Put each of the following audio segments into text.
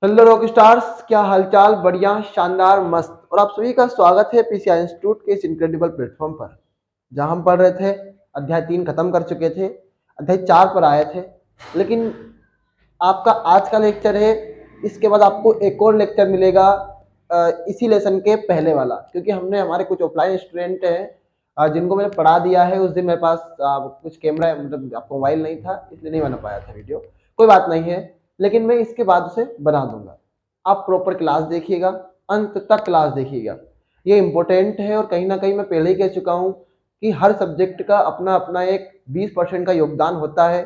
Hello rock stars, क्या हालचाल। बढ़िया, शानदार, मस्त। और आप सभी का स्वागत है पीसीआई इंस्टीट्यूट के इस इनक्रेडिबल प्लेटफॉर्म पर, जहां हम पढ़ रहे थे। अध्याय 3 खत्म कर चुके थे, अध्याय 4 पर आए थे। लेकिन आपका आज का लेक्चर है, इसके बाद आपको एक और लेक्चर मिलेगा इसी लेसन के पहले वाला, क्योंकि हमने हमारे कुछ ऑफलाइन स्टूडेंट हैं जिनको मैंने पढ़ा दिया है। उस दिन मेरे पास कुछ कैमरा मतलब आपको मोबाइल नहीं था, इसलिए नहीं बना पाया था वीडियो। कोई बात नहीं है, लेकिन मैं इसके बाद उसे बना दूंगा। आप प्रॉपर क्लास देखिएगा, अंत तक क्लास देखिएगा, ये इंपॉर्टेंट है। और कहीं ना कहीं मैं पहले ही कह चुका हूँ कि हर सब्जेक्ट का अपना अपना एक 20% का योगदान होता है,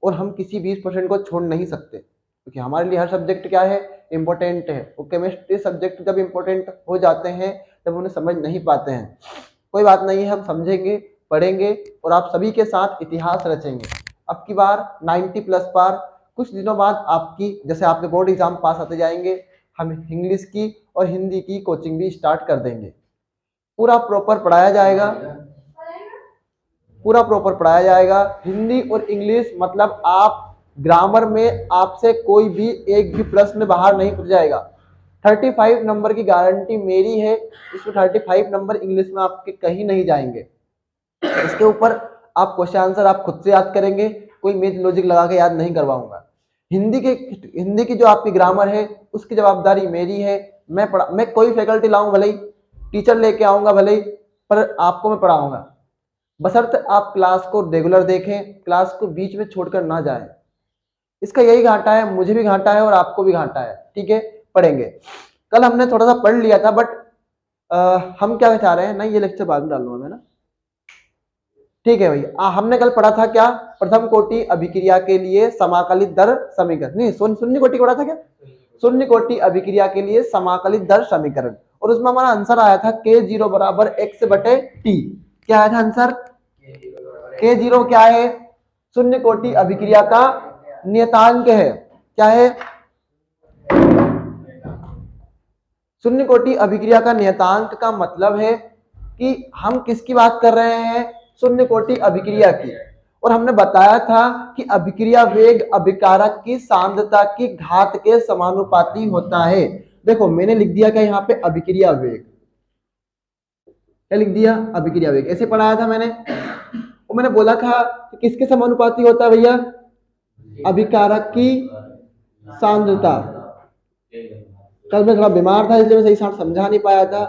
और हम किसी 20% को छोड़ नहीं सकते, क्योंकि हमारे लिए हर सब्जेक्ट क्या है, इम्पोर्टेंट है। वो केमिस्ट्री सब्जेक्ट जब इम्पोर्टेंट हो जाते हैं तब उन्हें समझ नहीं पाते हैं। कोई बात नहीं है, हम समझेंगे, पढ़ेंगे और आप सभी के साथ इतिहास रचेंगे। अब की बार 90+ पार। कुछ दिनों बाद आपकी, जैसे आपके बोर्ड एग्जाम पास आते जाएंगे, हम इंग्लिश की और हिंदी की कोचिंग भी स्टार्ट कर देंगे। पूरा प्रॉपर पढ़ाया जाएगा, पूरा प्रॉपर पढ़ाया जाएगा। हिंदी और इंग्लिश मतलब आप ग्रामर में आपसे कोई भी एक भी प्रश्न बाहर नहीं पूछ जाएगा। 35 नंबर की गारंटी मेरी है। इसमें 35 नंबर इंग्लिश में आपके कहीं नहीं जाएंगे। इसके ऊपर आप क्वेश्चन आंसर आप खुद से याद करेंगे, कोई मेथ लॉजिक लगा के याद नहीं करवाऊंगा। हिंदी की जो आपकी ग्रामर है उसकी जवाबदारी मेरी है। मैं कोई फैकल्टी लाऊं भले ही, टीचर लेके आऊंगा भले ही, पर आपको मैं पढ़ाऊंगा, बशर्ते आप क्लास को रेगुलर देखें, क्लास को बीच में छोड़कर ना जाएं। इसका यही घाटा है, मुझे भी घाटा है और आपको भी घाटा है। ठीक है, पढ़ेंगे। कल हमने थोड़ा सा पढ़ लिया था, बट हम क्या चाह रहे हैं ना, ये लेक्चर बाद में डाल दूंगा मैं ना। ठीक है भैया, हमने कल पढ़ा था क्या, प्रथम कोटि अभिक्रिया के लिए समाकलित दर समीकरण, नहीं शून्य कोटि पढ़ा था क्या, शून्य कोटि अभिक्रिया के लिए समाकलित दर समीकरण। और उसमें हमारा आंसर आया था K0 बराबर x/t। क्या आया था आंसर? K0 क्या है? शून्य कोटि अभिक्रिया का नियतांक है। क्या है? शून्य कोटि अभिक्रिया का नियतांक का मतलब है कि हम किसकी बात कर रहे हैं, शून्य कोटि अभिक्रिया की। और हमने बताया था कि अभिक्रिया वेग अभिकारक की सांद्रता की घात के समानुपाती होता है। देखो मैंने लिख दिया क्या यहाँ पे, अभिक्रिया वेग। क्या लिख दिया? अभिक्रिया वेग। ऐसे पढ़ाया था मैंने, और मैंने बोला था कि किसके समानुपाती होता है भैया, अभिकारक की सांद्रता। कल मैं थोड़ा बीमार था इसलिए मैं सही साथ समझा नहीं पाया था।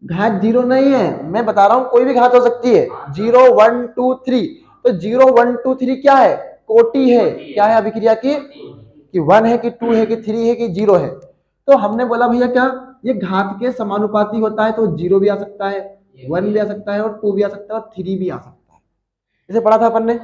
घात 0 नहीं है, मैं बता रहा हूं कोई भी घात हो सकती है। 0 1 2 3, तो 0 1 2 3 क्या है, कोटि है। क्या है अभिक्रिया की, कि 1 है कि 2 है कि 3 है कि 0 है। तो हमने बोला भैया क्या, ये घात के समानुपाती होता है, तो 0 भी आ सकता है, 1 भी आ सकता है और 2 भी आ सकता है और 3 भी आ सकता है। इसे पढ़ा था अपन ने।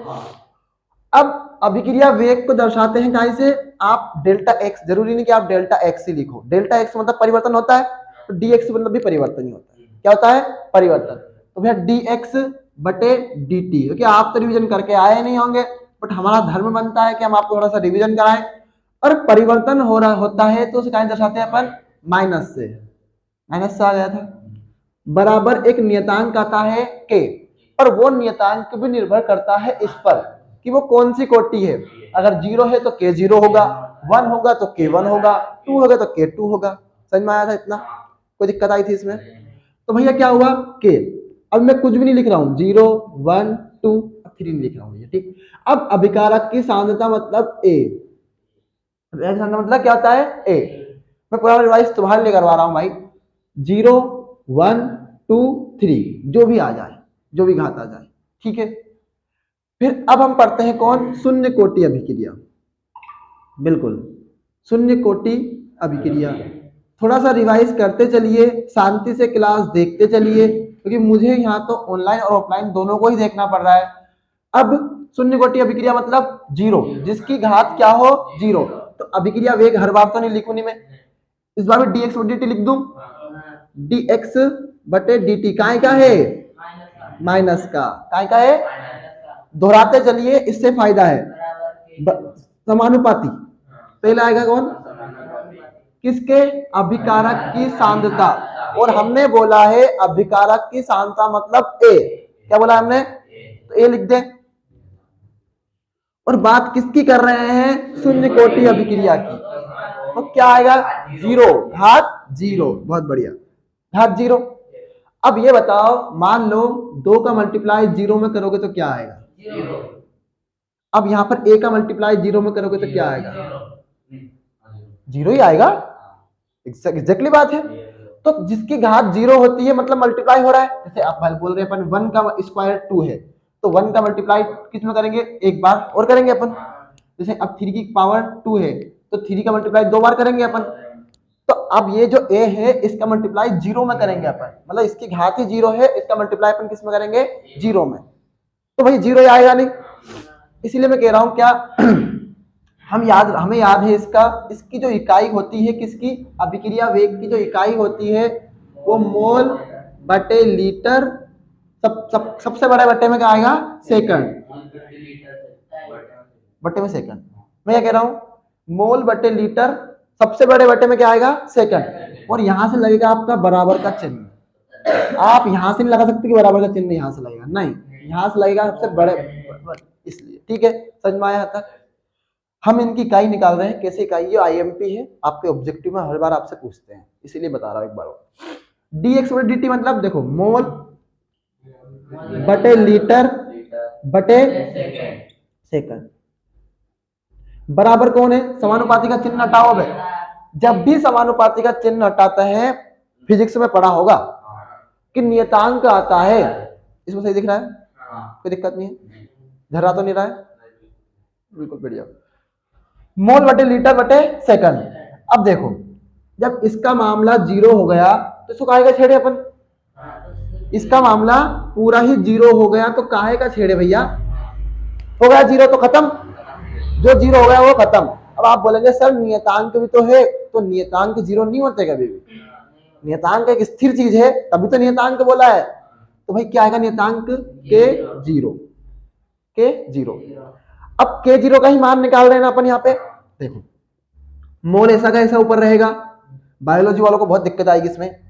अब अभिक्रिया वेग को दर्शाते हैं कहीं से, आप डेल्टा एक्स, जरूरी नहीं कि आप डेल्टा एक्स ही लिखो। डेल्टा एक्स मतलब परिवर्तन होता है, तो डी एक्स मतलब भी परिवर्तन ही होता है। क्या होता है? परिवर्तन। तो भैया डी एक्स बटे डी टी, क्योंकि आप तो रिविजन करके आए नहीं होंगे, बट हमारा धर्म बनता है कि हम आपको थोड़ा सा रिविजन कराएं। और परिवर्तन हो रहा होता है तो उसे कहीं दर्शाते हैं अपन, माइनस से। माइनस से आ गया था, बराबर एक नियतांक आता है के। और वो नियतांक भी निर्भर करता है इस पर कि वो कौन सी कोटि है। अगर 0 है तो K0 होगा, 1 होगा तो K1 होगा, 2 होगा तो K2 होगा। समझ में आया था इतना? कोई दिक्कत आई थी इसमें? तो भैया क्या हुआ, K। अब मैं कुछ भी नहीं लिख रहा हूं, 0 1 2 3 नहीं लिख रहा हूं, ठीक। अब अभिकारक की सांद्रता मतलब A, मतलब क्या होता है, A। मैं पूरा रिवाइज तुम्हारे लिए करवा रहा हूं भाई। 0 1 2 3 जो भी आ जाए, जो भी घात आ जाए, ठीक है। फिर अब हम पढ़ते हैं कौन, शून्य कोटि अभिक्रिया। बिल्कुल, शून्य कोटि अभिक्रिया। थोड़ा सा रिवाइज करते चलिए, शांति से क्लास देखते चलिए, क्योंकि मुझे यहाँ तो ऑनलाइन और ऑफलाइन दोनों को ही देखना पड़ रहा है। अब शून्य कोटि अभिक्रिया मतलब 0, जिसकी घात क्या हो, 0। तो अभिक्रिया वेग हर बार तो नहीं लिखूं नहीं मैं, इस बार में dx बटे dt लिख दूं। dx बटे dt काय का है, माइनस का। काय का है, दोहराते चलिए, इससे फायदा है। समानुपाती, पहले आएगा कौन, किसके, अभिकारक की सांद्रता। और हमने बोला है अभिकारक की सांद्रता मतलब A। क्या बोला हमने? तो ए लिख दें। और बात किसकी कर रहे हैं? शून्य कोटि अभिक्रिया की। तो क्या आएगा? जीरो, घात जीरो। बहुत बढ़िया, घात जीरो। अब ये बताओ, मान लो 2 का मल्टीप्लाई जीरो में करोगे तो क्या आएगा? अब यहां पर ए का मल्टीप्लाई जीरो में करोगे तो क्या आएगा? जीरो ही आएगा। एग्जैक्टली बात है। तो जिसकी घात जीरो होती है मतलब मल्टीप्लाई हो रहा है। जैसे आप बोल रहे हैं अपन 1 का स्क्वायर 2 है, तो 1 का मल्टीप्लाई किस में करेंगे? एक बार और करेंगे अपन। जैसे अब 3 की पावर 2 है तो 3 का मल्टीप्लाई 2 बार करेंगे अपन। तो अब ये जो a है इसका मल्टीप्लाई जीरो में करेंगे अपन, मतलब इसकी घात ही जीरो है, इसका मल्टीप्लाई अपन किस में करेंगे? जीरो में। तो भाई जीरो आएगा नहीं, इसीलिए मैं कह रहा हूं क्या हमें याद है इसकी जो इकाई होती है, किसकी? अभिक्रिया वेग की जो इकाई होती है वो मोल बटे लीटर, सबसे बड़े बट्टे में क्या आएगा? सेकंड, बट्टे में सेकंड। मैं क्या कह रहा हूं? मोल बटे लीटर, सबसे बड़े बट्टे में क्या आएगा? सेकंड। और यहां से लगेगा आपका बराबर का चिन्ह। आप यहां से नहीं लगा सकते कि बराबर का चिन्ह यहां से लगेगा, नहीं, यहां से लगेगा सबसे बड़े, इसलिए। ठीक है, समझ में आया तक? हम इनकी इकाई निकाल रहे हैं, कैसे इकाई? ये आईएमपी है, आपके ऑब्जेक्टिव में हर बार आपसे पूछते हैं, इसीलिए बता रहा हूं एक बार। dx बटे dt मतलब देखो, मोल बटे लीटर बटे सेकंड। बराबर कौन है? समानुपाती का चिन्ह हटाओ। अब जब भी समानुपाती का चिन्ह हटाता है, फिजिक्स में पढ़ा होगा कि नियतांक आता है। इसमें सही दिख रहा है? कोई दिक्कत नहीं है? झर्रा तो नहीं रहा है? बिल्कुल बढ़िया। मोल बटे लीटर बटे सेकंड। अब देखो, जब इसका मामला जीरो हो गया तो इसको काहे का छेड़े अपन? इसका मामला पूरा ही जीरो हो गया तो काहे का छेड़े भैया? हो गया जीरो तो खत्म, जो जीरो हो गया वो खत्म। अब आप बोलेंगे सर नियतांक भी तो है, तो नियतांक जीरो नहीं होते कभी भी। नियतांक एक स्थिर चीज है, तभी तो नियतांक बोला है। तो भाई क्या आएगा नियतांक? के जीरो, के जीरो। अब के जीरो का ही मान निकाल रहे हैं ना अपन यहाँ पे। देखो, मोल ऐसा का ऐसा ऊपर रहेगा, बायोलॉजी वालों को बहुत दिक्कत आएगी इसमें।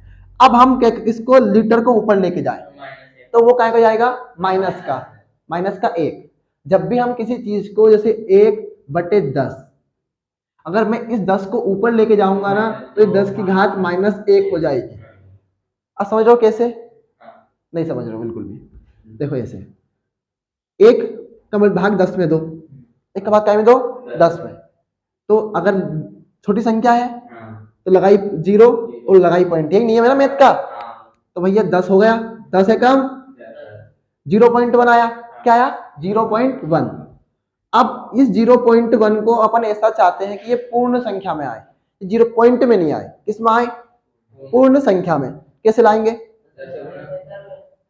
अब हम इसको लीटर को ऊपर लेके जाए तो वो क्या जाएगा? माइनस का एक। जब भी हम किसी चीज को, जैसे 1/10, अगर मैं इस 10 को ऊपर लेके जाऊंगा ना तो 10 की घात -1 हो जाएगी। अब समझ रहे हो कैसे? नहीं समझ रहे हो बिल्कुल भी। देखो ऐसे, 1 का भाग 10 में दो, 1 का भाग क्या में दो? 10 में। तो अगर छोटी संख्या है तो लगाई 0 और लगाई पॉइंट, एक नहीं है मेरा मैथ का, तो भैया 10 हो गया। 10 है कम, 0.1 आया। क्या आया? 0.1। अब इस 0.1 को अपन ऐसा चाहते हैं कि ये पूर्ण संख्या में आए, 0 पॉइंट में नहीं आए। किस में आए? पूर्ण संख्या में। कैसे लाएंगे?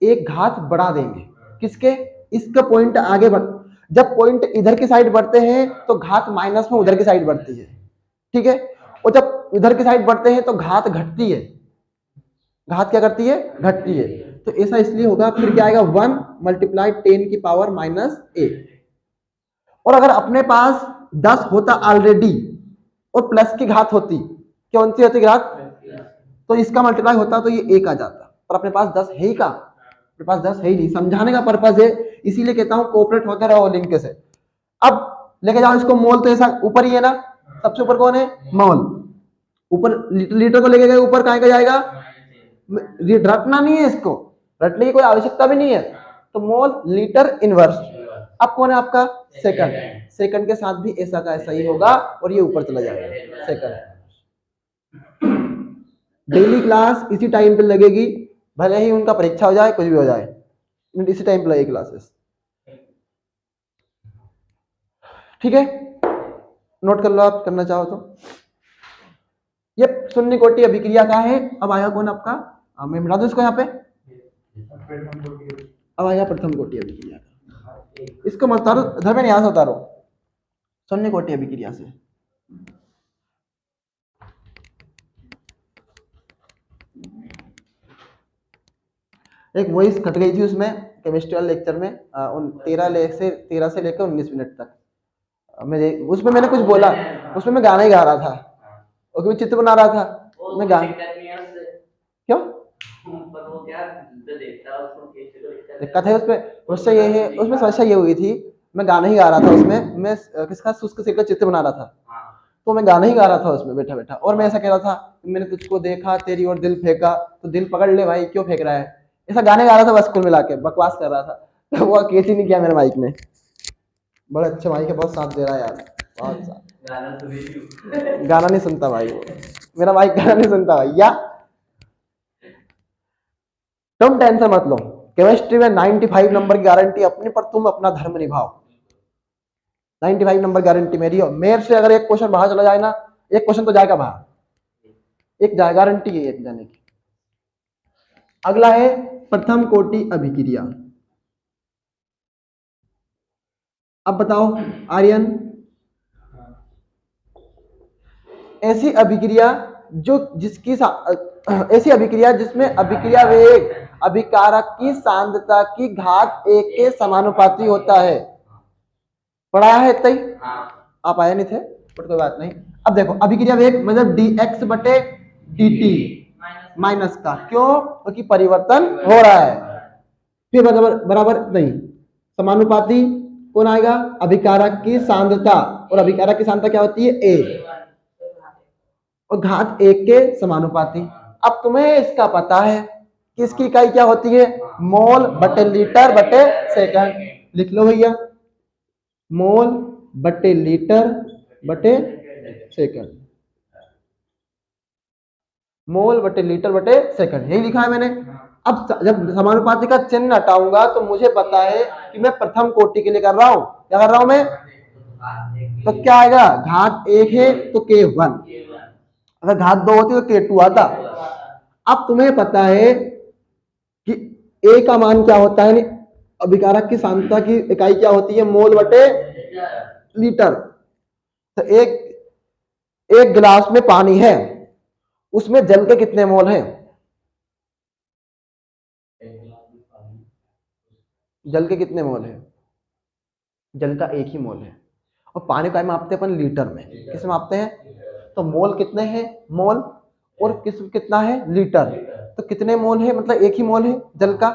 एक घात बढ़ा देंगे। किसके? इसका पॉइंट आगे बढ़, जब पॉइंट इधर की साइड बढ़ते हैं तो घात माइनस में उधर की साइड बढ़ती है। ठीक है, और जब इधर की साइड बढ़ते हैं तो घात घटती है। घात क्या करती है? घटती है। तो ऐसा इसलिए होगा। फिर क्या आएगा? 1 × 10⁻⁸ और अगर अपने पास 10 होता ऑलरेडी और प्लस की घात होती, कौन सी होती घात? तो इसका मल्टीप्लाई होता तो ये 1 आ जाता, पर अपने पास 10 है ही का, अपने पास 10 है ही नहीं। समझाने का पर्पज है, इसीलिए कहता हूं कोऑपरेट होते रहो लिंक से। अब लेके जाओ इसको, मोल तो ऐसा ऊपर ही है ना, सबसे ऊपर कौन है? मोल। ऊपर लीटर को लेके गए ऊपर, कहां का जाएगा? रटना नहीं है, इसको रटने की कोई आवश्यकता भी नहीं है। तो मोल लीटर इनवर्स। अब कौन है आपका? सेकंड। सेकंड के साथ भी ऐसा का ऐसा ही होगा और ये ऊपर चला जाएगा सेकंड। डेली क्लास इसी टाइम पे लगेगी, भले ही उनका परीक्षा हो जाए, कुछ भी हो जाए, इसी टाइम पे लगेगी क्लासेस। ठीक है, नोट कर लो आप, करना चाहो तो। ये शून्य कोटि अभिक्रिया का है। अब आएगा कौन आपका? मैं मिटा दूं इसको यहाँ पे। अब आएगा प्रथम कोटि अभिक्रिया का। इसको मत उतारो, इधर में यहां से उतारो, शून्य कोटि अभिक्रिया से। एक वॉइस कट गई थी उसमें केमिस्ट्री वाले लेक्चर में, 13 से लेकर 19 मिनट तक। उसमें मैंने कुछ बोला, उसमें मैं गाना ही गा रहा था और चित्र बना रहा था। मैं गाना क्यों? दिक्कत है उसमें। उससे ये है, उसमें समस्या ये हुई थी, मैं गाना ही गा रहा था उसमें, मैं किसका शुष्क सिर का चित्र बना रहा था, तो मैं गाना ही गा रहा था उसमें बैठा बैठा, और मैं ऐसा कह रहा था, मैंने तुझको देखा तेरी ओर दिल फेंका, तो दिल पकड़ ले भाई क्यों फेंक रहा है, ऐसा गाने गा रहा था बस, कुल मिला के बकवास कर रहा था। तो वो कैच ही नहीं किया मेरे माइक ने। बड़े अच्छे माइक है, बहुत साथ दे रहा है यार, बहुत साथ। गाना नहीं सुनता भाई वो, मेरा माइक गाना नहीं सुनता भैया। तुम टेंशन मत लो, केमिस्ट्री में 95 नंबर की गारंटी अपनी, पर तुम अपना धर्म निभाओ। 95 नंबर गारंटी मेरी हो, मेरे से अगर एक क्वेश्चन बाहर चला जाए ना, एक क्वेश्चन तो जाएगा बाहर, एक गारंटी है एक जाने की। अगला है प्रथम कोटि अभिक्रिया। अब बताओ आर्यन, ऐसी अभिक्रिया जो जिसकी ऐसी अभिक्रिया जिसमें अभिक्रिया वेग अभिकारक की सांद्रता की घात 1 के समानुपाती होता है। पढ़ाया है इतना ही, आप आए नहीं थे बट कोई बात नहीं। अब देखो अभिक्रिया वेग मतलब dx बटे dt माइनस का, क्यों, क्योंकि परिवर्तन हो रहा है। फिर बराबर बराबर नहीं, समानुपाती कौन आएगा, अभिकारक की सांद्रता, और अभिकारक की सांद्रता क्या होती है a, और घात 1 के समानुपाती। अब तुम्हें इसका पता है कि इसकी इकाई क्या होती है, मोल बटे लीटर बटे सेकंड। लिख लो भैया, मोल बटे लीटर बटे सेकंड, मोल बटे लीटर बटे सेकंड, यही लिखा है मैंने। अब जब समानुपाती का चिन्ह हटाऊंगा तो मुझे पता है कि मैं प्रथम कोटि के लिए कर रहा हूं, क्या कर रहा हूं मैं, तो क्या आएगा, घात 1 है तो k1, अगर घात 2 होती तो k2 आता। अब तुम्हें पता है कि a का मान क्या होता है, अभिकारक की सांद्रता की इकाई क्या होती है, मोल बटे लीटर। तो एक गिलास में पानी है, उसमें जल के कितने मोल हैं, जल के कितने मोल है, जल का 1 ही मोल है, और पानी का मापते हैं अपन लीटर में, किस मापते हैं, तो मोल कितने हैं, मोल, और कितना है लीटर, तो कितने मोल है, मतलब 1 ही मोल है जल का।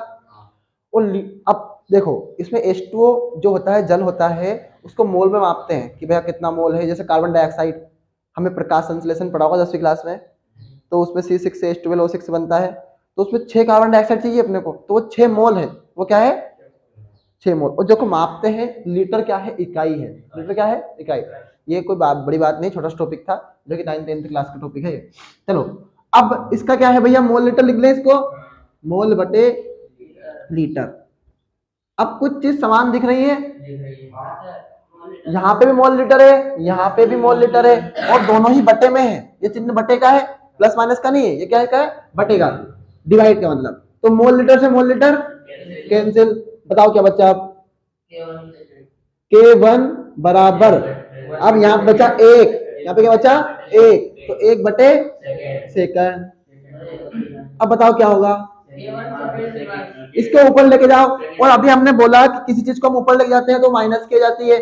और अब देखो इसमें H2O जो होता है, जल होता है, उसको मोल में मापते हैं कि भैया कितना मोल है। जैसे कार्बन डाइऑक्साइड, हमें प्रकाश संश्लेषण पढ़ा होगा 10वीं क्लास में, तो उसमें C6 से H12O6 बनता है, तो उसमें 6 कार्बन डाइऑक्साइड चाहिए अपने को, तो वो 6 मोल है, वो क्या है 6 मोल। और जो को मापते हैं लीटर क्या है, इकाई है, लीटर क्या है, इकाई। ये कोई बड़ी बात नहीं, छोटा सा टॉपिक था जो कि 9th-10th क्लास का टॉपिक है ये। चलो अब इसका क्या है भैया, मोल लीटर लिख लें इसको, मोल बटे लीटर। अब कुछ चीज समान दिख रही है, यहाँ पे भी मोल लीटर है, यहाँ पे भी मोल लीटर है, और दोनों ही बटे में है, ये चिन्ह बटे का है, प्लस माइनस का नहीं है, ये क्या है, बटे का, डिवाइड का मतलब। तो मोल लीटर से मोल लीटर कैंसिल, बताओ क्या बच्चा, आप K1 बराबर, अब यहाँ बचा 1, यहाँ पे क्या बचा 1, तो 1 बटे सेकंड। अब बताओ क्या होगा, इसके ऊपर लेके जाओ, और अभी हमने बोला कि किसी चीज को हम ऊपर लेके जाते हैं तो माइनस की जाती है,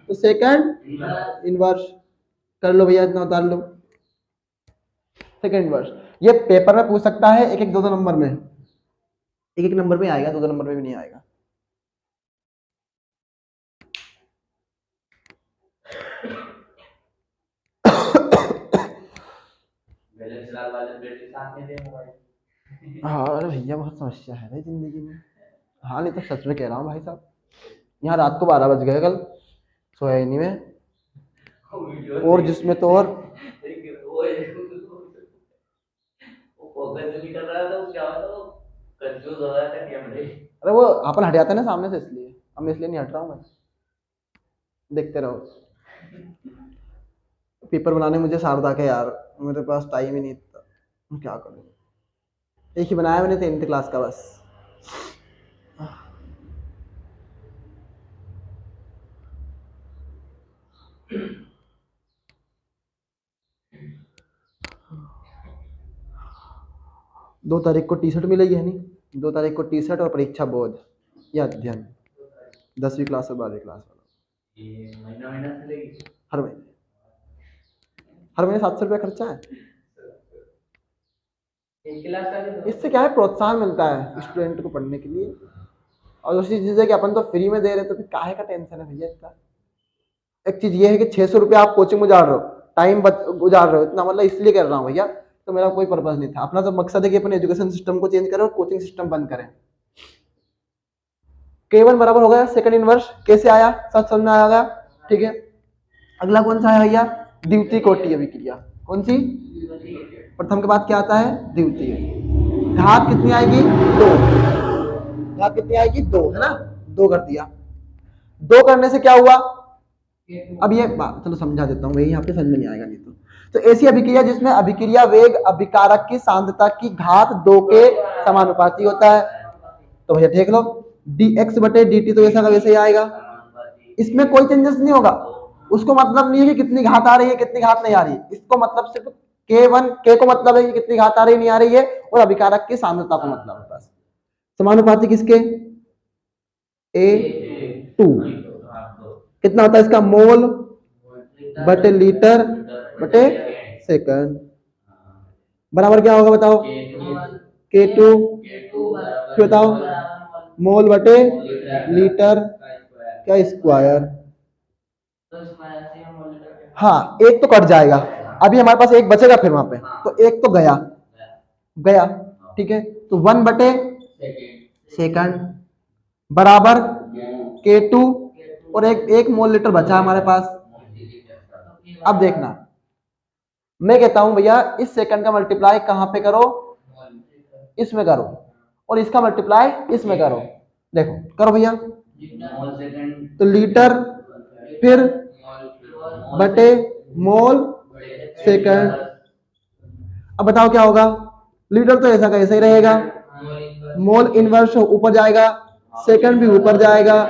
तो सेकंड इनवर्स कर लो भैया, इतना उतार लो, सेकंड इनवर्स। ये पेपर में पूछ सकता है, एक एक दो दो नंबर में, एक एक नंबर में आएगा, दो दो नंबर में भी नहीं आएगा। हाँ अरे भैया बहुत समस्या है भाई जिंदगी में, हाँ नहीं तो सच में कह रहा हूँ भाई साहब, यहाँ रात को 12 बज गए कल, सोया ही नहीं मैं, और जिसमें तो और अरे वो अपन हट जाता है ना सामने से, इसलिए अब मैं इसलिए नहीं हट रहा हूँ मैं, देखते रहो। पेपर बनाने मुझे सारदा के यार, मेरे पास टाइम ही नहीं था, क्या करूँ, एक ही बनाया मैंने 10th क्लास का बस। दो तारीख को टी शर्ट मिलेगी है नहीं, 2 तारीख को टी शर्ट और परीक्षा बोध या अध्ययन, 10वीं क्लास और 12वीं क्लास वाला, हर महीने, 700 रुपया खर्चा है। इससे क्या है, प्रोत्साहन मिलता है स्टूडेंट को पढ़ने के लिए। और दूसरी चीज है कि अपन तो फ्री में दे रहे हैं, तो फिर काहे का टेंशन है भैया इतना। एक चीज ये है कि 600 रुपया आप कोचिंग में उजाड़ रहे हो, टाइम गुजार रहे हो इतना, मतलब इसलिए कर रहा हूँ भैया, तो मेरा कोई पर्पज नहीं था। अपना तो मकसद है कि अपने एजुकेशन सिस्टम को चेंज करें और कोचिंग सिस्टम बंद करें। K1 बराबर हो गया सेकंड इनवर्स, कैसे आया सब समझ में आ गया, ठीक है। अगला कौन सा है भैया, द्वितीय कोटि अभिक्रिया। कौन सी, प्रथम के बाद क्या आता है, द्वितीय। घात कितनी आएगी, 2। घात कितनी आएगी, 2, है ना, 2 कर दिया। 2 करने से क्या हुआ, अब ये चलो समझा देता हूँ, यहाँ पे समझ में नहीं आएगा नहीं तो ऐसी अभिक्रिया जिसमें अभिक्रिया वेग अभिकारक की सांद्रता की घात 2 के समानुपाती होता है, तो भैया देख लो dx बटे dt तो ऐसा का वैसे ही आएगा, इसमें कोई चेंजेस नहीं होगा। उसको मतलब नहीं है कि कितनी घात आ रही है कितनी घात नहीं आ रही है, इसको मतलब सिर्फ k1 k को मतलब है कि कितनी घात आ रही नहीं आ रही है, और अभिकारक की सांद्रता को मतलब है बस। समानुपाती किसके, A2। कितना होता है इसका, मोल बटे लीटर बटे सेकंड, बराबर क्या होगा बताओ, K2, फिर बताओ मोल बटे लीटर क्या स्क्वायर। हाँ एक तो कट जाएगा, अभी हमारे पास एक बचेगा फिर वहां पे, तो एक तो गया गया, ठीक है। तो 1 बटे सेकंड बराबर K2, और एक मोल लीटर बचा हमारे पास। अब देखना, मैं कहता हूं भैया इस सेकंड का मल्टीप्लाई कहां पे करो, इसमें करो, और इसका मल्टीप्लाई इसमें करो। देखो करो भैया, तो लीटर फिर बटे मोल सेकंड। अब बताओ क्या होगा, लीटर तो ऐसा का ऐसा ही रहेगा, मोल इनवर्स ऊपर जाएगा, सेकंड भी ऊपर जाएगा।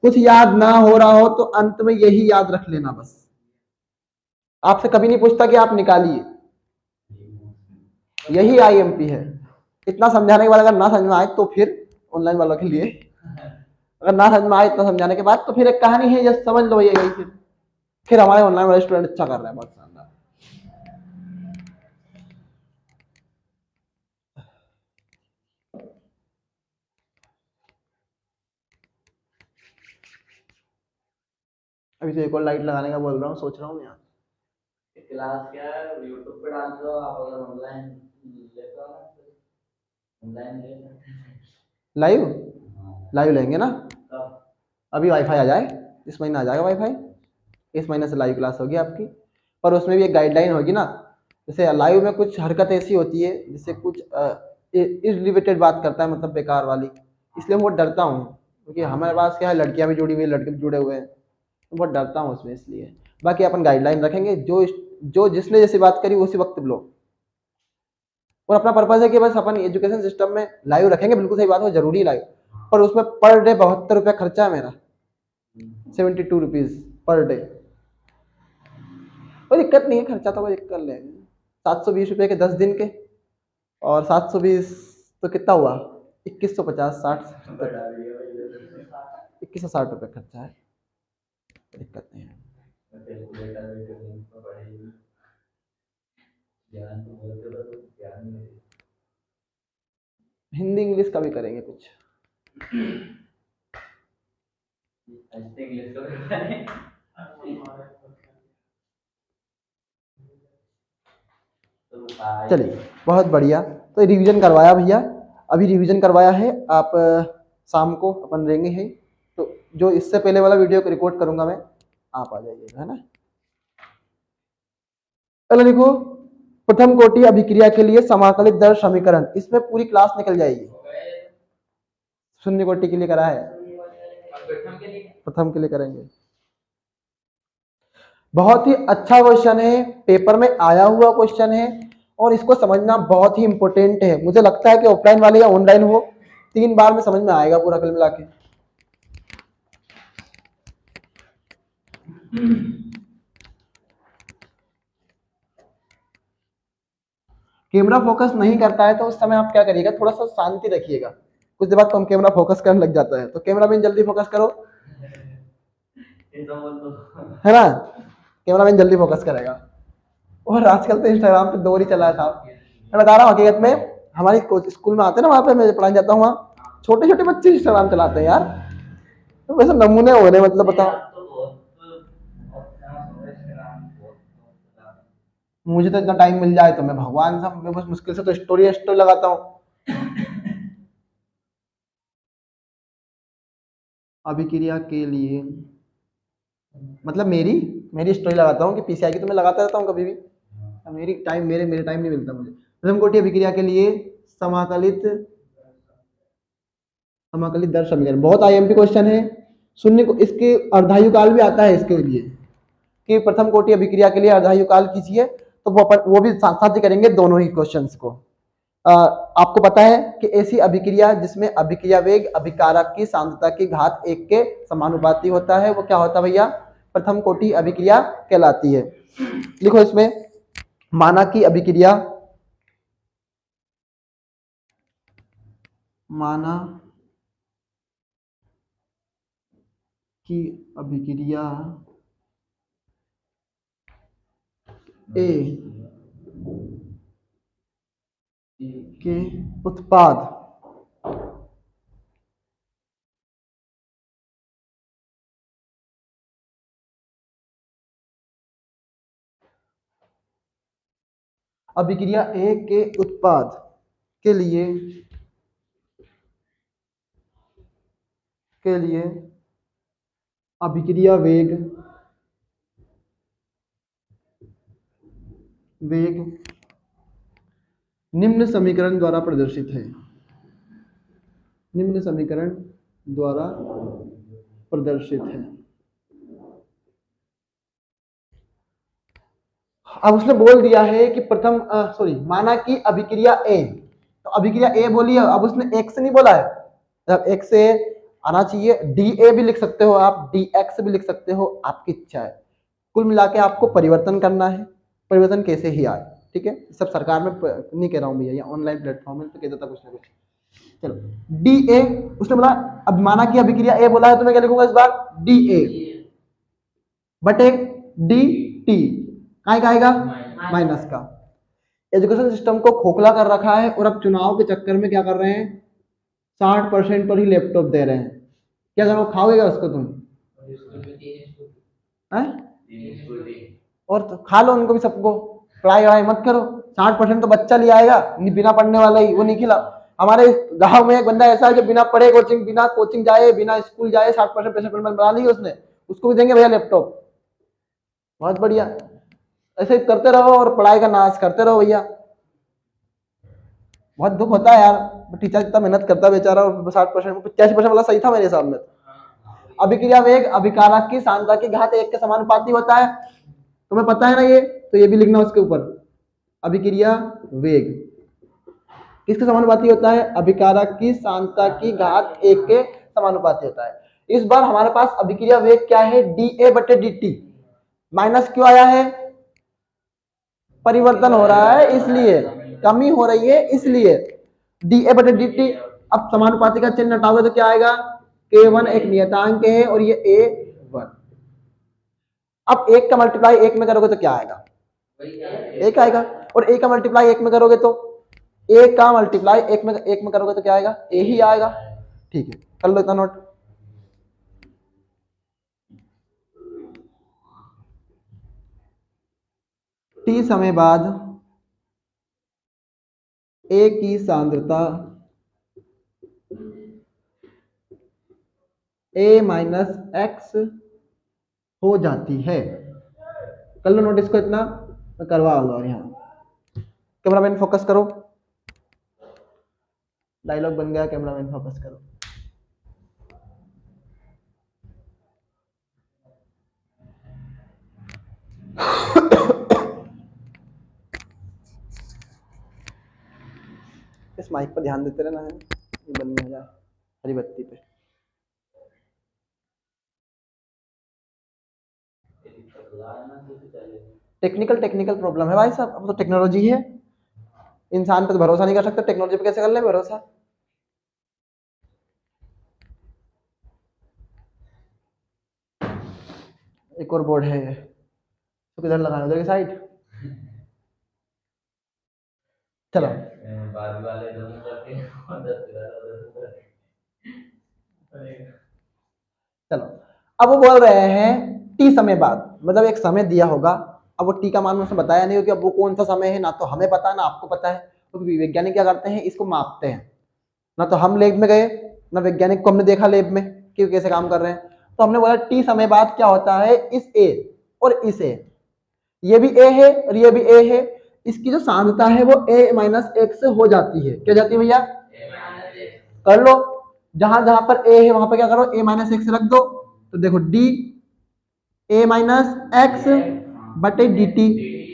कुछ याद ना हो रहा हो तो अंत में यही याद रख लेना बस, आपसे कभी नहीं पूछता कि आप निकालिए, यही आईएमपी है। इतना समझाने के बाद अगर ना समझ में आए तो फिर ऑनलाइन वालों के लिए, अगर ना समझ में आए इतना समझाने के बाद तो फिर एक कहानी है, जस्ट समझ लो ये गई। फिर हमारे ऑनलाइन वाले स्टूडेंट अच्छा कर रहे हैं, बहुत शानदार। अभी तो एक और लाइट लगाने का बोल रहा हूँ, सोच रहा हूँ यार। क्लास क्या है, यूट्यूब पे डाल दो आप, अगर ऑनलाइन लेते हो ऑनलाइन लाइव लेंगे ना, अभी वाईफाई आ जाए, इस महीने आ जाएगा वाईफाई, इस महीने से लाइव क्लास होगी आपकी। पर उसमें भी एक गाइडलाइन होगी ना, जैसे लाइव में कुछ हरकत ऐसी होती है जिससे कुछ इरिलेटेड बात करता है, मतलब बेकार वाली, इसलिए मैं बहुत डरता हूँ, क्योंकि हमारे पास क्या है, लड़कियां भी जुड़ी हुई है, लड़के भी जुड़े हुए हैं, तो बहुत डरता हूँ उसमें, इसलिए। बाकी अपन गाइडलाइन रखेंगे, जो जिसने जैसी बात करी उसी वक्त लो, और अपना पर्पज है कि बस अपन एजुकेशन सिस्टम में लाइव रखेंगे, बिल्कुल सही बात है, जरूरी लाइव, पर उसमें पर डे 72 रुपया खर्चा है मेरा, 72 रुपीज पर डे। कोई दिक्कत नहीं है, खर्चा तो कोई कर लेंगे, 720 रुपये के 10 दिन के, और 720 तो कितना हुआ, 2150, 60, 2160 रुपये खर्चा है, दिक्कत नहीं है। हिंदी इंग्लिश का भी करेंगे कुछ, चलिए बहुत बढ़िया। तो रिवीजन करवाया भैया, अभी रिवीजन करवाया है, आप शाम को अपन रहेंगे हैं, तो जो इससे पहले वाला वीडियो को रिकॉर्ड करूंगा मैं, आप आ जाइएगा, है ना। चलो देखो, प्रथम कोटि अभिक्रिया के लिए समाकलित दर समीकरण, इसमें पूरी क्लास निकल जाएगी। शून्य कोटि के लिए करा है, प्रथम के लिए करेंगे। बहुत ही अच्छा क्वेश्चन है, पेपर में आया हुआ क्वेश्चन है, और इसको समझना बहुत ही इंपॉर्टेंट है। मुझे लगता है कि ऑफलाइन वाले या ऑनलाइन हो, 3 बार में समझ में आएगा पूरा कुल मिला के। कैमरा फोकस नहीं करता है तो उस समय आप क्या करिएगा, थोड़ा सा शांति रखिएगा, कुछ देर बाद तो हम कैमरा फोकस करने लग जाता है, तो कैमरा मैन जल्दी फोकस करो, है ना, कैमरा मैन जल्दी फोकस करेगा। और आजकल तो इंस्टाग्राम पे दौर ही चला है साहब, मैं बता रहा हूँ हकीकत में हमारे स्कूल में आते हैं ना, वहाँ पे मैं पढ़ाने जाता हूँ, वहाँ छोटे छोटे बच्चे इंस्टाग्राम चलाते हैं यार, तो वैसे नमूने हो रहे मतलब बताओ। तो बहुत फेमस हो गए इंस्टाग्राम, बहुत। मुझे तो इतना टाइम मिल जाए तो मैं भगवान सा, मैं बस मुश्किल से तो स्टोरी लगाता हूँ। अभिक्रिया के लिए मतलब मेरी मेरी स्टोरी लगाता हूँ कि पीसीआई की तो मैं लगाता रहता हूँ कभी भी, मेरी टाइम मेरे टाइम नहीं मिलता मुझे। प्रथम कोटि अभिक्रिया के लिए समाकलित समाकलित दर समीकरण बहुत आईएमपी क्वेश्चन है। शून्य को इसके अर्धायु काल भी आता है इसके लिए, कि प्रथम कोटि अभिक्रिया के लिए अर्धायु काल कीजिए, तो वो भी साथ साथ ही करेंगे दोनों ही क्वेश्चंस को। आपको पता है कि ऐसी अभिक्रिया जिसमें अभिक्रिया वेग अभिकारक की सांद्रता की घात 1 के समानुपाती होता है, वो क्या होता है भैया? प्रथम कोटि अभिक्रिया कहलाती है। लिखो इसमें, माना कि अभिक्रिया माना कि अभिक्रिया ए के उत्पाद अभिक्रिया ए के उत्पाद के लिए अभिक्रिया वेग निम्न समीकरण द्वारा प्रदर्शित है। निम्न समीकरण द्वारा प्रदर्शित है। अब उसने बोल दिया है कि माना कि अभिक्रिया ए, तो अभिक्रिया ए बोली है, अब उसने एक्स नहीं बोला है, जब एक्स ए आना चाहिए, डी ए भी लिख सकते हो आप, डी एक्स भी लिख सकते हो, आपकी इच्छा है। कुल मिला के आपको परिवर्तन करना है, परिवर्तन कैसे ही आए, ठीक है। सब सरकार में नहीं कह रहा हूँ भैया, ऑनलाइन प्लेटफॉर्म में तो कह देता कुछ ना कुछ। चलो डी ए उसने बोला, अब माना कि अभिक्रिया ए बोला है तो मैं क्या लिखूंगा इस बार? डी ए बटे डी टी, काय का आएगा? माइनस का। एजुकेशन सिस्टम को खोखला कर रखा है, और अब चुनाव के चक्कर में क्या कर रहे हैं? 60% पर ही लैपटॉप दे रहे हैं। क्या करो, खाओगे उसको तुम? हैं? और तो खा लो उनको भी, सबको। पढ़ाई वढ़ाई मत करो, 60% तो बच्चा ले आएगा बिना पढ़ने वाला ही, वो नहीं खिला। हमारे गांव में एक बंदा ऐसा है जो बिना पढ़े बिना कोचिंग जाए, बिना स्कूल जाए 60% पैसे बना ली उसने, उसको भी देंगे भैया लैपटॉप। बहुत बढ़िया, ऐसे करते रहो और पढ़ाई का नाश करते रहो भैया। बहुत दुख होता है यार, टीचर इतना मेहनत करता है बेचारा, और 60% 85% वाला सही था मेरे हिसाब में। अभिक्रिया वेग अभिकारक की सांद्रता की घात 1 के समानुपाती होता है, तुम्हें पता है ना ये, तो ये भी लिखना उसके ऊपर। अभिक्रिया वेग किसके समानुपाती होता है? अभिकारक की सांद्रता की घात 1 के समानुपाती होता है। इस बार हमारे पास अभिक्रिया वेग क्या है? डी ए बटे डी टी। माइनस क्यों आया है? परिवर्तन हो रहा है इसलिए, कमी हो रही है इसलिए। डी ए बटे डी टी, अब समानुपाती का चिन्ह हटाओगे तो क्या आएगा? K1 एक नियतांक है और ये A1। अब 1 का मल्टीप्लाई 1 में करोगे तो क्या आएगा? 1 आएगा। और A का मल्टीप्लाई 1 में करोगे तो A का मल्टीप्लाई 1 में करोगे तो क्या आएगा? A ही आएगा। ठीक है, कर लो इतना नोट। T समय बाद A की सांद्रता A माइनस एक्स हो जाती है। कर लो नोट इसको, इतना मैं करवाऊंगा। और यहाँ कैमरामैन फोकस करो, डायलॉग बन गया, कैमरामैन फोकस करो। इस माइक पर ध्यान देते रहना है, ये बंद नहीं हो जाए हरी बत्ती पे। टेक्निकल प्रॉब्लम है भाई साहब, अब तो टेक्नोलॉजी है, इंसान पे तो भरोसा नहीं कर सकते, टेक्नोलॉजी पे कैसे कर ले भरोसा? एक और बोर्ड है तो किधर लगाना, उधर की साइड। चलो बाद वाले दोनों करते हैं और 10 वाला दोनों करते हैं। चलो, अब वो बोल रहे हैं टी समय बाद, मतलब एक समय दिया होगा। अब वो टी का मान उसने बताया नहीं हो कि अब वो कौन सा समय है, ना तो हमें पता है ना आपको पता है, क्योंकि वैज्ञानिक क्या करते हैं, इसको मापते हैं। ना तो हम लैब में गए, ना वैज्ञानिक को हमने देखा लैब में कि कैसे काम कर रहे हैं। तो हमने बोला टी समय बाद क्या होता है, इस ए और इस ए, ये भी ए है और ये भी ए है, इसकी जो सांद्रता है वो a माइनस एक्स से हो जाती है। क्या जाती है भैया, कर लो, जहां जहां पर a है वहां पर क्या करो, a माइनस एक्स रख दो। तो देखो d a माइनस एक्स बटे डी टी,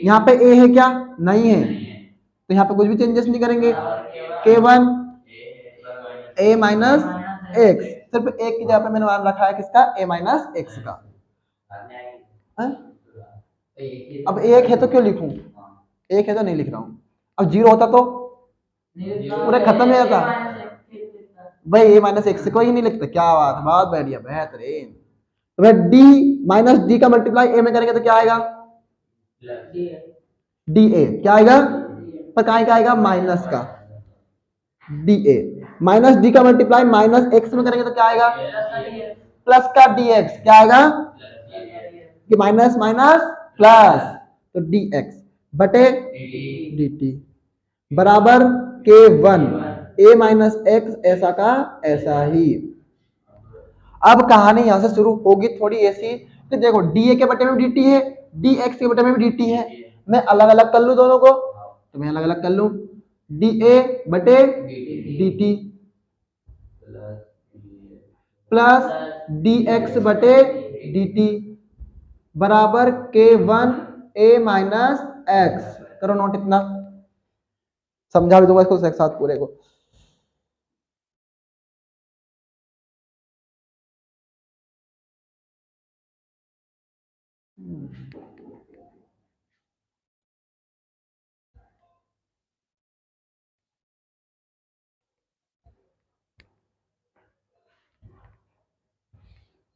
यहाँ पे a है क्या, नहीं है, तो यहाँ पे कुछ भी चेंजेस नहीं करेंगे, केवल a माइनस एक्स, सिर्फ एक की जगह पे मैंने मान रखा है किसका, a माइनस एक्स का। अब एक है तो क्यों लिखूं, एक है तो नहीं लिख रहा हूं। अब जीरो होता तो पूरा खत्म हो जाता भाई, a माइनस एक्स को ही नहीं लिखते। क्या बात है, बहुत बढ़िया, बेहतरीन। तो भाई डी माइनस डी का मल्टीप्लाई ए में करेंगे तो क्या आएगा, डी ए, क्या आएगा, पर क्या आएगा, माइनस का डी ए, माइनस डी का मल्टीप्लाई माइनस एक्स में करेंगे तो क्या आएगा, प्लस का डी एक्स, क्या आएगा कि माइनस माइनस प्लस, तो डी एक्स बटे डी टी बराबर के वन ए माइनस एक्स, ऐसा का ऐसा ही। अब कहानी यहां से शुरू होगी थोड़ी ऐसी कि देखो डी ए के बटे में डी टी है, डी एक्स के बटे में भी डी टी है, मैं अलग अलग कर लूं दोनों को, तो मैं अलग अलग कर लूं, डी ए बटे D T plus D x बटे डी टी बराबर के वन ए माइनस एक्स। करो नोट, इतना समझा भी दूंगा इसको एक साथ पूरे को।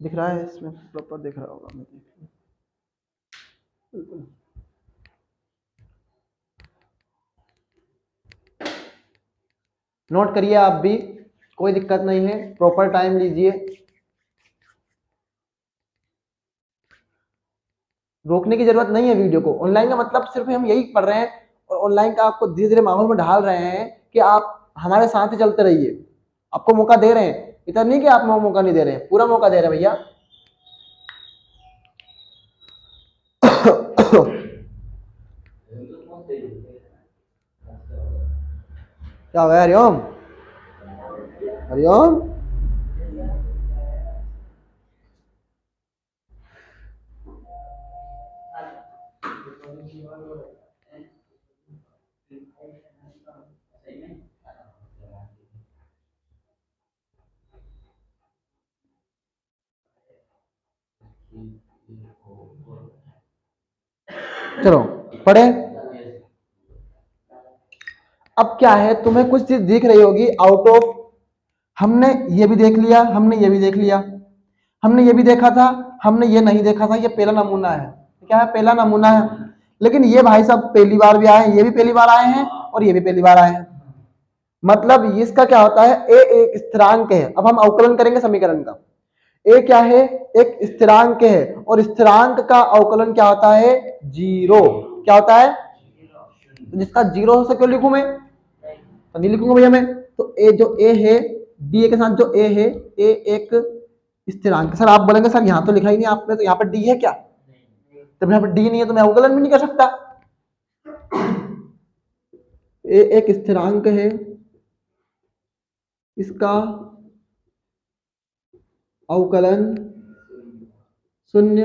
दिख रहा है इसमें, प्रॉपर दिख रहा होगा, मैं देख बिल्कुल। नोट करिए आप भी, कोई दिक्कत नहीं है, प्रॉपर टाइम लीजिए, रोकने की जरूरत नहीं है वीडियो को। ऑनलाइन का मतलब सिर्फ हम यही पढ़ रहे हैं, और ऑनलाइन का आपको धीरे धीरे माहौल में ढाल रहे हैं कि आप हमारे साथ ही चलते रहिए, आपको मौका दे रहे हैं, इतना नहीं कि आप मौका नहीं दे रहे हैं, पूरा मौका दे रहे हैं भैया। क्या हो गया, हरिओम, हरिओम, चलो पढ़े। अब क्या है, तुम्हें कुछ चीज दिख रही होगी आउट ऑफ, हमने ये भी देख लिया, हमने ये भी देख लिया, हमने ये भी देखा था, हमने ये नहीं देखा था, ये पहला नमूना है, क्या है, पहला नमूना है। लेकिन ये भाई साहब पहली बार भी आए हैं, ये भी पहली बार आए हैं, और ये भी पहली बार आए हैं। मतलब इसका क्या होता है, ए एक स्थिरांक है। अब हम अवकलन करेंगे समीकरण का, ए क्या है, एक स्थिरांक है, और स्थिरांक का अवकलन क्या होता है, जीरो। क्या होता है, तो जिसका जीरो से क्यों लिखूं मैं, तो नहीं लिखूंगा भैया मैं। तो ए जो ए है, डी ए के साथ जो ए है, ए एक स्थिरांक। सर आप बोलेंगे सर यहाँ तो लिखा ही नहीं आपने, तो यहाँ पर डी है क्या, तो यहाँ पर डी नहीं है तो मैं अवकलन भी नहीं कर सकता। ए एक स्थिरांक है, इसका अवकलन शून्य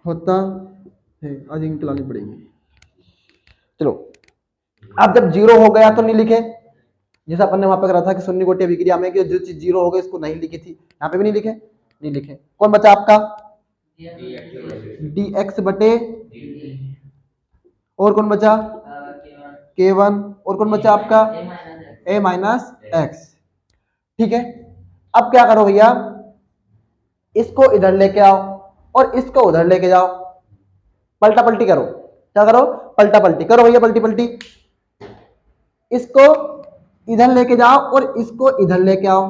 होता है। आज इंक लानी पड़ेगी। चलो, अब जब जीरो हो गया तो नहीं लिखे, जैसा अपन ने वहां पे करा था कि शून्य कोटि अभिक्रिया में कि जो चीज जीरो हो गई इसको नहीं लिखी थी, यहाँ पे भी नहीं लिखे, नहीं लिखे। कौन बचा आपका, डी एक्स बटे, और कौन बचा, के वन, और कौन बचा आपका, ए माइनस एक्स। ठीक है, अब क्या करो भैया, इसको इधर लेके आओ और इसको उधर लेके जाओ, पलटा पलटी करो। क्या करो, पलटा पलटी करो भैया, पलटी पलटी। इसको इधर लेके जाओ और इसको इधर लेके आओ।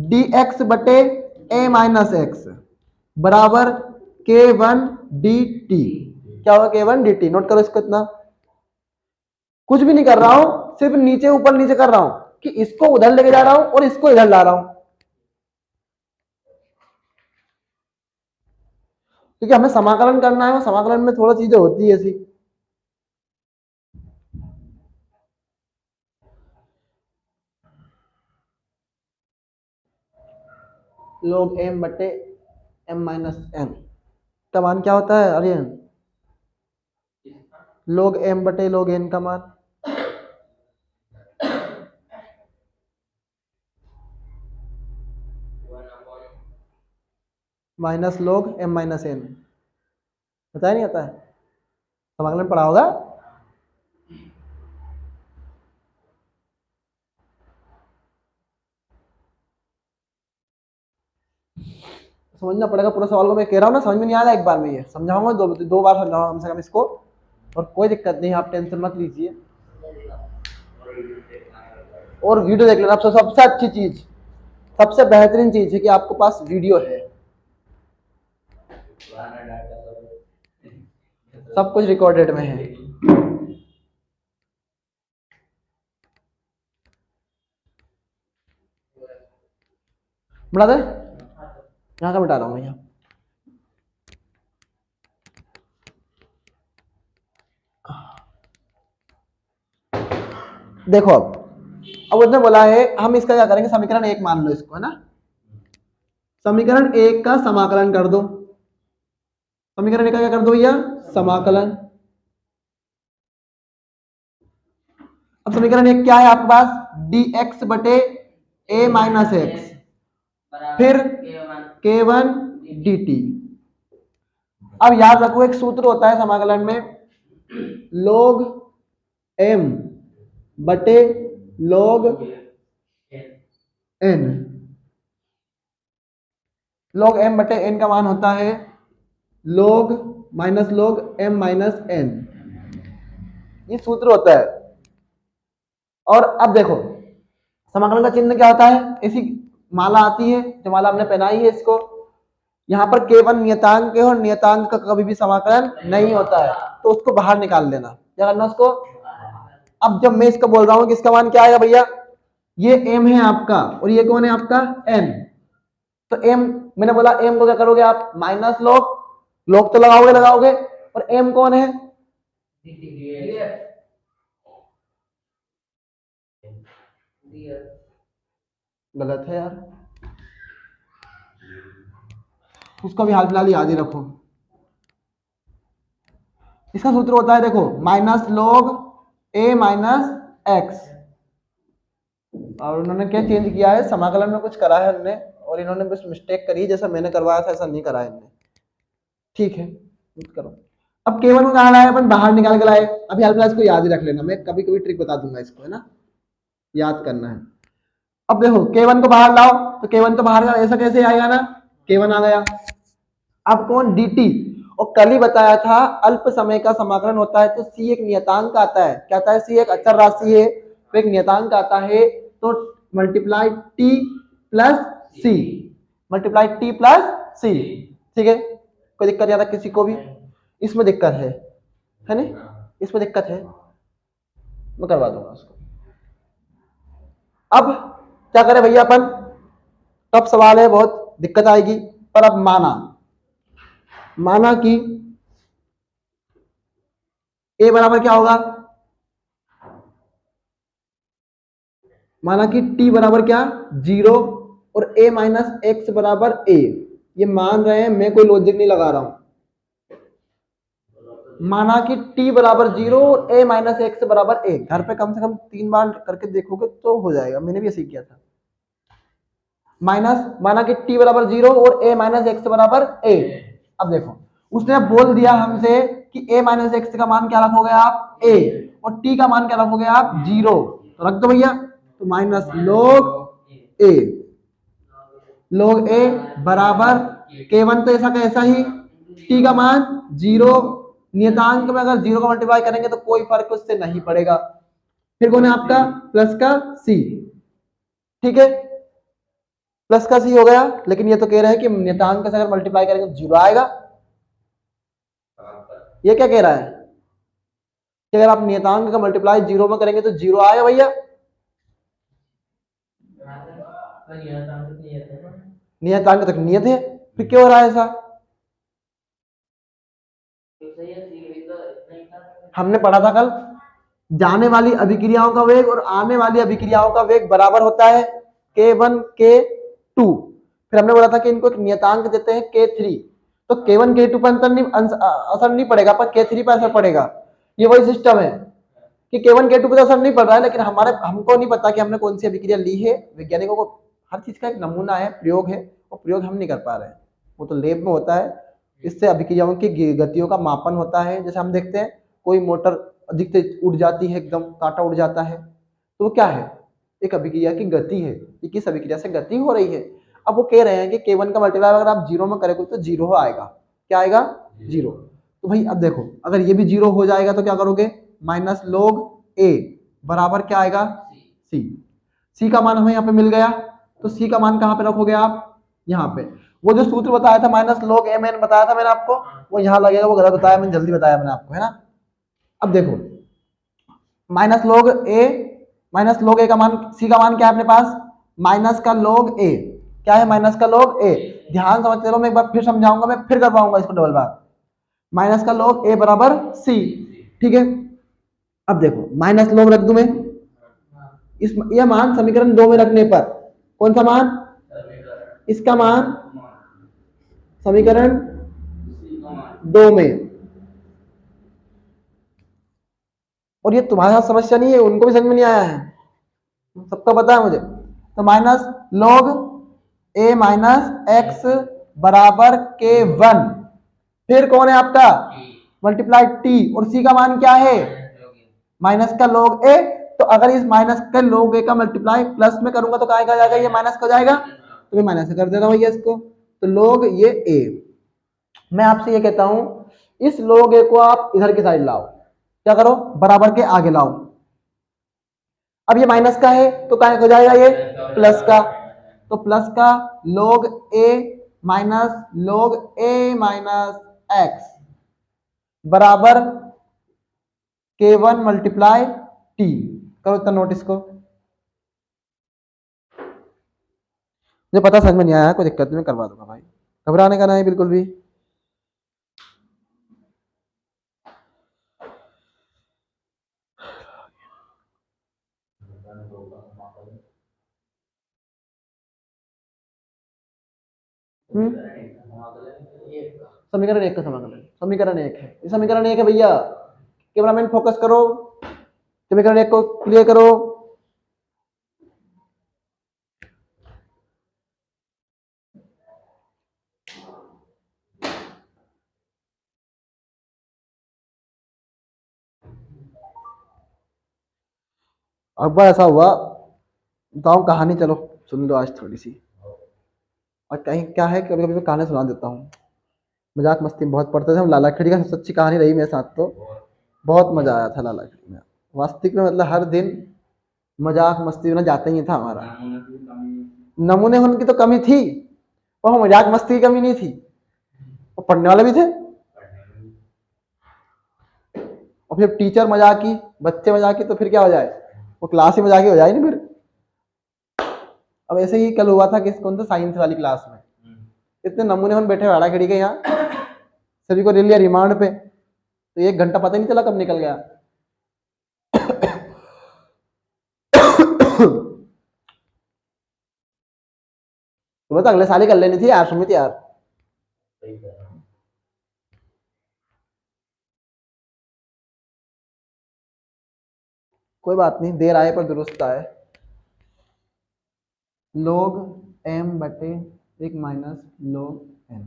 dx बटे a माइनस एक्स बराबर k1 dt। क्या होगा k1 dt? नोट करो इसको। इतना कुछ भी नहीं कर रहा हूं, सिर्फ नीचे ऊपर नीचे कर रहा हूं कि इसको उधर लेके जा रहा हूं और इसको इधर ला रहा हूं, क्योंकि हमें समाकलन करना है और समाकलन में थोड़ा चीजें होती है ऐसी। log m बटे m माइनस n का मान क्या होता है आर्यन? log m बटे log n का मान minus log m minus n। बताया नहीं आता है? समाकलन पढ़ा होगा। समझना पड़ेगा पूरा सवाल को। मैं कह रहा हूँ ना, समझ में नहीं आ रहा एक बार में ये समझाऊंगा, दो बार समझाऊंगा कम से कम इसको, और कोई दिक्कत नहीं, आप टेंशन मत लीजिए। और वीडियो देख लेना। आपसे सबसे अच्छी चीज, सबसे बेहतरीन चीज है कि आपके पास वीडियो है, सब कुछ रिकॉर्डेड में है। बता दे, यहाँ का मिटा रहा हूँ मैं। यहाँ देखो, अब उसने बोला है हम इसका क्या करेंगे, समीकरण 1 मान लो इसको, है ना। समीकरण 1 का समाकलन कर दो। समीकरण 1 का क्या कर दो भैया? समाकलन। अब समीकरण 1 क्या है आपके पास? dx बटे a माइनस एक्स फिर k1 dt। अब याद रखो एक सूत्र होता है समाकलन में, log m बटे log n। log m बटे n का मान होता है log minus log m minus n। ये सूत्र होता है। और अब देखो समाकलन का चिन्ह क्या होता है? ऐसी माला आती है, जो माला हमने पहनाई है इसको, यहाँ पर केवल नियतांक है और नियतांक का कभी भी समाकलन नहीं होता है, तो उसको बाहर निकाल देना। क्या करना उसको? अब जब मैं इसका बोल रहा हूं कि इसका मान क्या आएगा भैया, ये m है आपका और ये कौन है आपका n, तो m मैंने बोला m को क्या करोगे आप? माइनस log, log तो लगाओगे और m कौन है? गलत है यार, उसको भी हाल फिलहाल याद ही रखो। इसका सूत्र होता है देखो, minus log a minus x. और उन्होंने क्या चेंज किया है, समाकलन में कुछ करा है उन्होंने, और इन्होंने बस मिस्टेक करी, जैसा मैंने करवाया था ऐसा नहीं करा है इन्होंने। ठीक है, करो। अब केवल को कहा लाए अपन? बाहर निकाल के लाए। अभी हाल फिलहाल इसको याद ही रख लेना, मैं कभी कभी ट्रिक बता दूंगा इसको, है ना, याद करना है। अब देखो k1 को बाहर लाओ, तो k1 तो बाहर ऐसा कैसे आएगा ना, k1 आ गया। अब कौन? dt। और कल ही बताया था अल्प समय का समाकलन होता है तो c एक नियतांक आता है। क्या आता है? c एक अचर राशि है तो एक नियतांक आता है, तो multiply t plus c, multiply t plus c। ठीक है, कोई दिक्कत नहीं आता किसी को भी? इसमें दिक्कत है नहीं? इसमें दिक्कत है, मैं करवा दूंगा उसको। अब क्या करें भैया अपन? तब सवाल है, बहुत दिक्कत आएगी। पर अब माना कि a बराबर क्या होगा? माना कि t बराबर क्या? 0 और a माइनस एक्स बराबर a। ये मान रहे हैं, मैं कोई लॉजिक नहीं लगा रहा हूं। माना कि t बराबर 0 और a माइनस एक्स बराबर a। घर पे कम से कम 3 बार करके देखोगे तो हो जाएगा, मैंने भी ऐसे किया था। माइनस, माना कि t बराबर 0 और a माइनस एक्स बराबर a। अब देखो उसने बोल दिया हमसे कि a माइनस एक्स का मान क्या रखोगे आप? a, और t का मान क्या रखोगे आप? 0। तो रख दो भैया, तो minus log a, log a बराबर k1 तो ऐसा का ऐसा ही, t का मान 0। नियतांक में अगर 0 का मल्टीप्लाई करेंगे तो कोई फर्क उससे नहीं पड़ेगा। फिर कौन है आपका प्लस का सी, ठीक है, प्लस का सी हो गया। लेकिन ये तो कह रहा है कि नियतांक से अगर मल्टीप्लाई करेंगे तो जीरो आएगा। ये क्या कह रहा है कि अगर आप नियतांक का मल्टीप्लाई जीरो में करेंगे तो जीरो आएगा भैया। नियतांक तक नियत है, फिर क्यों हो रहा है ऐसा? हमने पढ़ा था कल, जाने वाली अभिक्रियाओं का वेग और आने वाली अभिक्रियाओं का वेग बराबर होता है K1 K2। फिर हमने बोला था कि इनको एक नियतांक देते हैं K3, तो K1 K2 पर असर नहीं पड़ेगा, पर K3 पर असर पड़ेगा। ये वही सिस्टम है कि K1 K2 पर असर नहीं पड़ रहा है, लेकिन हमको नहीं पता कि हमने कौन सी अभिक्रिया ली है। वैज्ञानिकों को हर चीज का एक नमूना है, प्रयोग है, और प्रयोग हम नहीं कर पा रहे हैं, वो तो लैब में होता है। इससे अभिक्रियाओं की गतियों का मापन होता है। जैसे हम देखते हैं कोई मोटर अधिक तेज उड़ जाती है, एकदम कांटा उड़ जाता है, तो वो क्या है? एक अभिक्रिया की गति है, कि किस अभिक्रिया से गति हो रही है। अब वो कह रहे हैं कि K1 का मल्टीप्लाई अगर आप जीरो में करेंगे तो जीरो आएगा। क्या आएगा? जीरो। तो भाई अब देखो, अगर ये भी जीरो हो जाएगा तो क्या करोगे? माइनस log a बराबर क्या आएगा? c। c का मान हमें यहाँ पे मिल गया, तो c का मान कहाँ पे रखोगे आप? यहाँ पे। वो जो सूत्र बताया था माइनस log a मैंने बताया था मैंने आपको, वो यहाँ लगेगा, वो गलत बताया मैंने, जल्दी बताया मैंने आपको, है ना। अब देखो माइनस log a का मान, c का मान क्या है अपने पास? माइनस का log a। क्या है? माइनस का log a। ध्यान समझते रहो, मैं एक बार फिर समझाऊंगा, मैं फिर कर पाऊंगा इसको डबल बार। माइनस का log a बराबर c, ठीक है। अब देखो माइनस log रख दूं मैं, यह मान समीकरण 2 में रखने पर कौन सा मान? इसका मान समीकरण 2 में। और ये तुम्हारे साथ समस्या नहीं है, उनको भी समझ में नहीं आया है, सबका पता है मुझे। तो minus log a minus x बराबर K1, फिर कौन है आपका? मल्टीप्लाई t, और c का मान क्या है? माइनस का log a। तो अगर इस माइनस का log a का मल्टीप्लाई प्लस में करूंगा तो क्या जाएगा? ये माइनस का जाएगा, तो मैं माइनस कर देता हूं भैया इसको। तो log ये a, मैं आपसे ये कहता हूं इस log a को आप इधर की साइड लाओ, क्या करो? बराबर के आगे लाओ। अब ये माइनस का है तो क्या हो जाएगा? ये प्लस का, तो प्लस का log a minus log a minus x बराबर K1 मल्टीप्लाई t। करो इतना नोट इसको। मुझे पता समझ में नहीं आया, कोई दिक्कत नहीं, मैं करवा दूंगा भाई, घबराने का नहीं बिल्कुल भी। समीकरण एक का समाधान, समीकरण एक है, ये समीकरण एक है भैया। कैमरामैन फोकस करो, समीकरण एक को क्लियर करो। अब बार ऐसा हुआ, बताऊं कहानी, चलो सुन लो आज थोड़ी सी। और कहीं क्या है, कभी कभी मैं कहानी सुना देता हूँ, मजाक मस्ती में बहुत पढ़ते थे हम। लाला खड़ी का सबसे अच्छी कहानी रही मेरे साथ, तो बहुत मजा आया था लाला खड़ी में। वास्तविक में मतलब हर दिन मजाक मस्ती में जाते ही था हमारा। नमूने होने की तो कमी थी, और मजाक मस्ती की कमी नहीं थी, और पढ़ने वाले भी थे। और फिर टीचर मजाकी, बच्चे मजाकी, तो फिर क्या हो जाए? वो क्लास ही मजाकी हो जाए नहीं फिर। अब ऐसे ही कल हुआ था, किस कौन सा साइंस वाली क्लास में, इतने नमूने हम बैठे वाड़ा खड़ी के यहाँ, सभी को ले लिया रिमांड पे, तो 1 घंटा पता ही नहीं चला कब निकल गया। तो अगले साल ही कर लेनी थी यार सुमित यार। कोई बात नहीं, देर आए पर दुरुस्त आए। log m बटे 1 माइनस log n,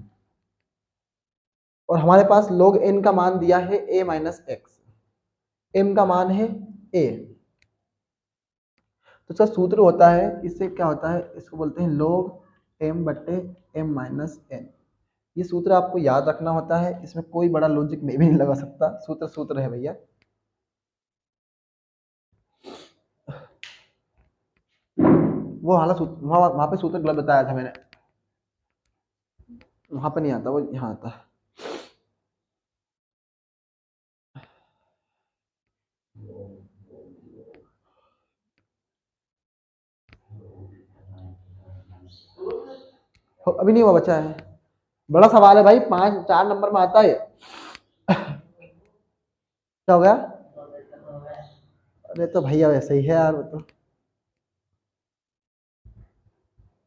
और हमारे पास log n का मान दिया है a माइनस एक्स, m का मान है a। तो इसका सूत्र होता है, इससे क्या होता है, इसको बोलते हैं log m बटे m माइनस n। ये सूत्र आपको याद रखना होता है, इसमें कोई बड़ा लॉजिक मैं भी नहीं लगा सकता, सूत्र सूत्र है भैया। वो वाला सूत्र वहां पे सूत्र गलत बताया था मैंने, वहां पे नहीं आता, वो यहाँ आता है। अभी नहीं हुआ, बच्चा है, बड़ा सवाल है भाई, 4 नंबर में आता है। क्या हो गया? अरे तो भैया वैसे ही है यार, वो तो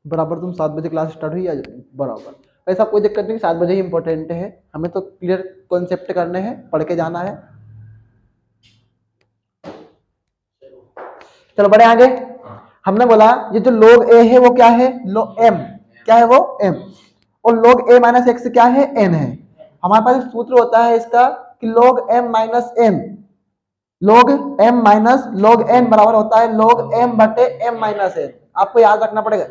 बराबर तुम 7 बजे क्लास स्टार्ट हुई आज बराबर, ऐसा कोई दिक्कत नहीं, 7 बजे ही इंपॉर्टेंट है, हमें तो क्लियर कॉन्सेप्ट करने हैं, पढ़ के जाना है। चलो बढ़े आगे। हमने बोला ये जो log a है वो क्या है, log m, क्या है वो m, और log a माइनस एक्स क्या है, n है। हमारे पास एक सूत्र होता है इसका कि log m minus n, log m minus log n बराबर होता है log m बटे m माइनस n। आपको याद रखना पड़ेगा।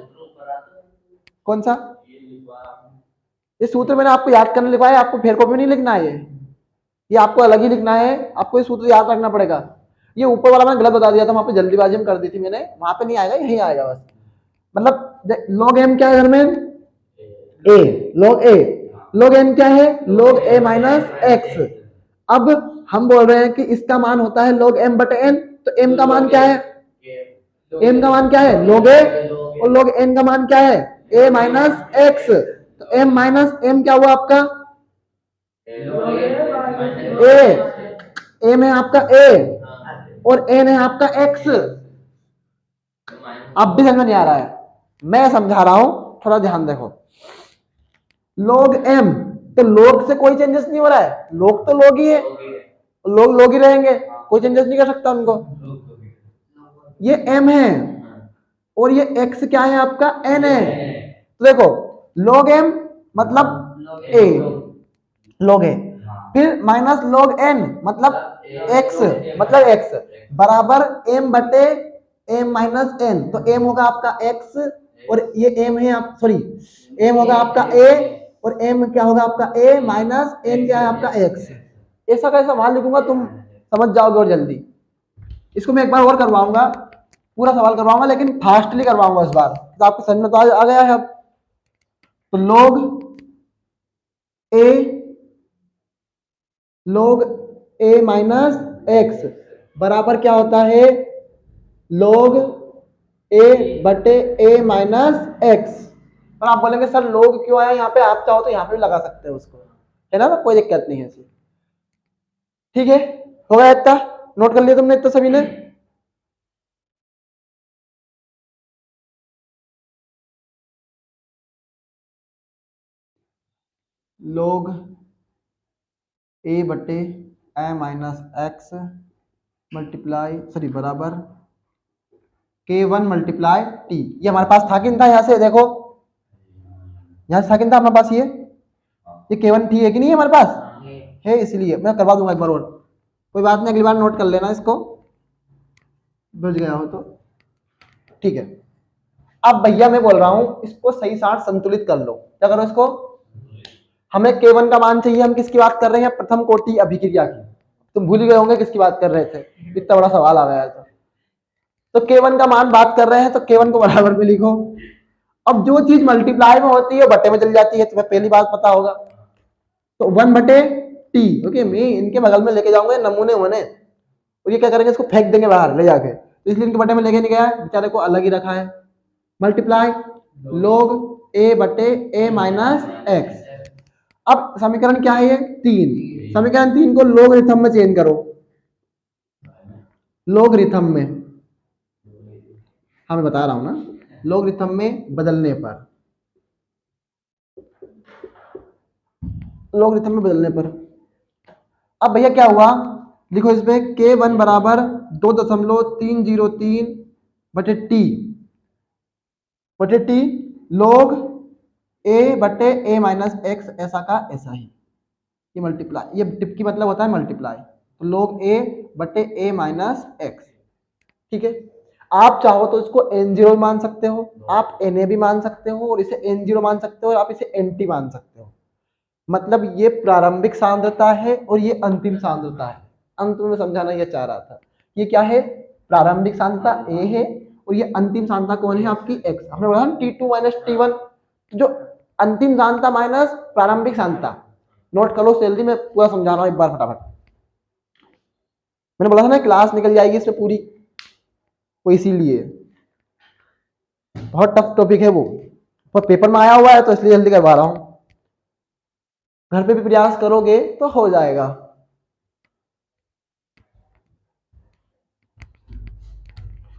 कौन सा? ये सूत्र मैंने आपको याद करने लिखवाया, आपको फेर कॉपी नहीं लिखना है, ये आपको अलग ही लिखना है, आपको ये सूत्र याद रखना पड़ेगा। ये ऊपर वाला मैंने गलत बता दिया था, वहां पे जल्दीबाजी में कर दी थी मैंने, वहां पे नहीं आएगा, यही आएगा बस। मतलब log m क्या है घर में, a, log n क्या है, log a माइनस x। अब हम बोल रहे हैं कि इसका मान होता है log m बटे n, तो m का मान क्या है, m का मान क्या है log a, और log n का मान क्या है a माइनस x। तो m माइनस m क्या हुआ आपका a, m है आपका a और n है आपका x। अब भी समझ में नहीं आ रहा है, मैं समझा रहा हूं, थोड़ा ध्यान देखो। log m, तो log से कोई चेंजेस नहीं हो रहा है, log तो log ही है, log ही रहेंगे, कोई चेंजेस नहीं कर सकता उनको। ये m है और ये x क्या है आपका n है। तो देखो log m मतलब a, log a, फिर माइनस log n मतलब x, मतलब x बराबर m बटे m माइनस n। तो m होगा आपका x और ये m है आप, सॉरी m होगा आपका a और m क्या होगा आपका a माइनस n क्या है आपका x। ऐसा कैसा सवाल लिखूंगा तुम समझ जाओगे और जल्दी। इसको मैं एक बार और करवाऊंगा, पूरा सवाल करवाऊंगा लेकिन फास्टली करवाऊंगा इस बार, तो आपको समझ में तो आ गया है अब। तो log a माइनस x बराबर क्या होता है log a बटे a माइनस x। और आप बोलेंगे सर log क्यों आया यहाँ पे, आप चाहो तो यहाँ पे भी लगा सकते हो उसको, है ना, कोई दिक्कत नहीं है इसमें। ठीक है, हो गया इतना, नोट कर लिया तुमने इतना सभी ने। log a बटे a minus x multiply sorry बराबर k1 मल्टीप्लाई t। ये हमारे पास था कि नहीं था, यहाँ से देखो, यहाँ से था कि नहीं था हमारे पास, ये k1 t है कि नहीं है हमारे पास है, इसलिए मैं करवा दूंगा एक बार और, कोई बात नहीं, अगली बार नोट कर लेना इसको, बुझ गया हो तो ठीक है। अब भैया मैं बोल रहा हूं इसको सही साथ संतुलित कर लो, क्या करो इसको, हमें k1 का मान चाहिए, हम किसकी बात कर रहे हैं, प्रथम कोटि अभिक्रिया की। तुम भूल ही गए होंगे किसकी बात कर रहे थे, इतना बड़ा सवाल आ गया तो k1 का मान बात कर रहे हैं, तो k1 को बराबर में लिखो। अब जो चीज मल्टीप्लाई में होती है बटे में चल जाती है, तुम्हें पहली बात पता होगा। तो 1 बटे टी, ओके, मैं इनके बगल में लेके जाऊंगा नमूने होने, और ये क्या करेंगे, इसको फेंक देंगे बाहर ले जाके, तो इसलिए इनके बटे में लेके नहीं गया, बेचारे को अलग ही रखा है। मल्टीप्लाई log a बटे a माइनस एक्स। अब समीकरण क्या है ये 3, समीकरण 3 को लोगरिथम में चेंज करो, लोगरिथम में, हाँ मैं बता रहा हूं ना, लोगरिथम में बदलने पर, लोगरिथम में बदलने पर। अब भैया क्या हुआ, लिखो इसमें k1 बराबर 2.303 बटे टी log a बटे a माइनस एक्स, ऐसा का ऐसा ही, ये मल्टीप्लाई, ये टिप की मतलब होता है मल्टीप्लाई, तो log a बटे a माइनस एक्स। ठीक है, आप चाहो तो इसको n0 मान सकते हो, आप na भी मान सकते हो, और इसे n0 मान सकते हो, और आप इसे nt मान सकते हो। मतलब ये प्रारंभिक सांद्रता है और ये अंतिम सांद्रता है। अंत में समझाना यह चाह रहा था, ये क्या है, प्रारंभिक सांद्रता a है और ये अंतिम सांता कौन है आपकी x। हमने बोला ना t2 माइनस t1, जो अंतिम सांता माइनस प्रारंभिक सांता, नोट कर लो जल्दी, मैं पूरा समझा रहा हूं एक बार फटाफट। मैंने बोला था ना क्लास निकल जाएगी इसमें पूरी, वो इसीलिए बहुत टफ टॉपिक है वो, पर पेपर में आया हुआ है तो इसलिए जल्दी करवा रहा हूं। घर पे भी प्रयास करोगे तो हो जाएगा।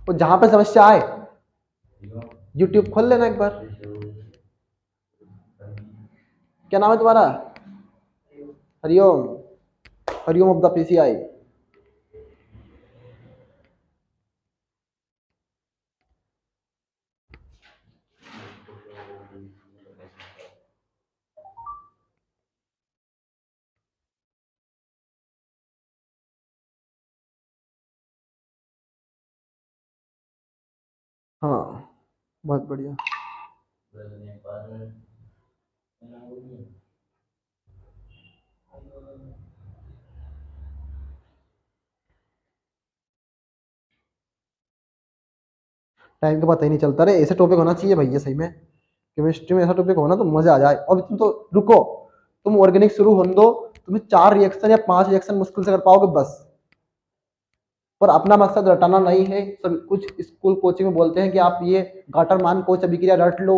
और जहां पे समस्या आए YouTube खोल लेना एक बार। क्या नाम है तुम्हारा? Hariom, Hariom of the PCI। हाँ बहुत बढ़िया। टाइम का पता ही नहीं चलता रे, ऐसे टॉपिक होना चाहिए भैया सही में। केमिस्ट्री में ऐसा टॉपिक हो ना तो मजा आ जाए। अब तुम तो रुको, तुम ऑर्गेनिक शुरू होने दो, तुम्हें 4 रिएक्शन या 5 रिएक्शन मुश्किल से कर पाओगे बस। पर अपना मकसद रटाना नहीं है। सब कुछ स्कूल कोचिंग में बोलते हैं कि आप ये गाटर मान कोच अभिक्रिया रट लो,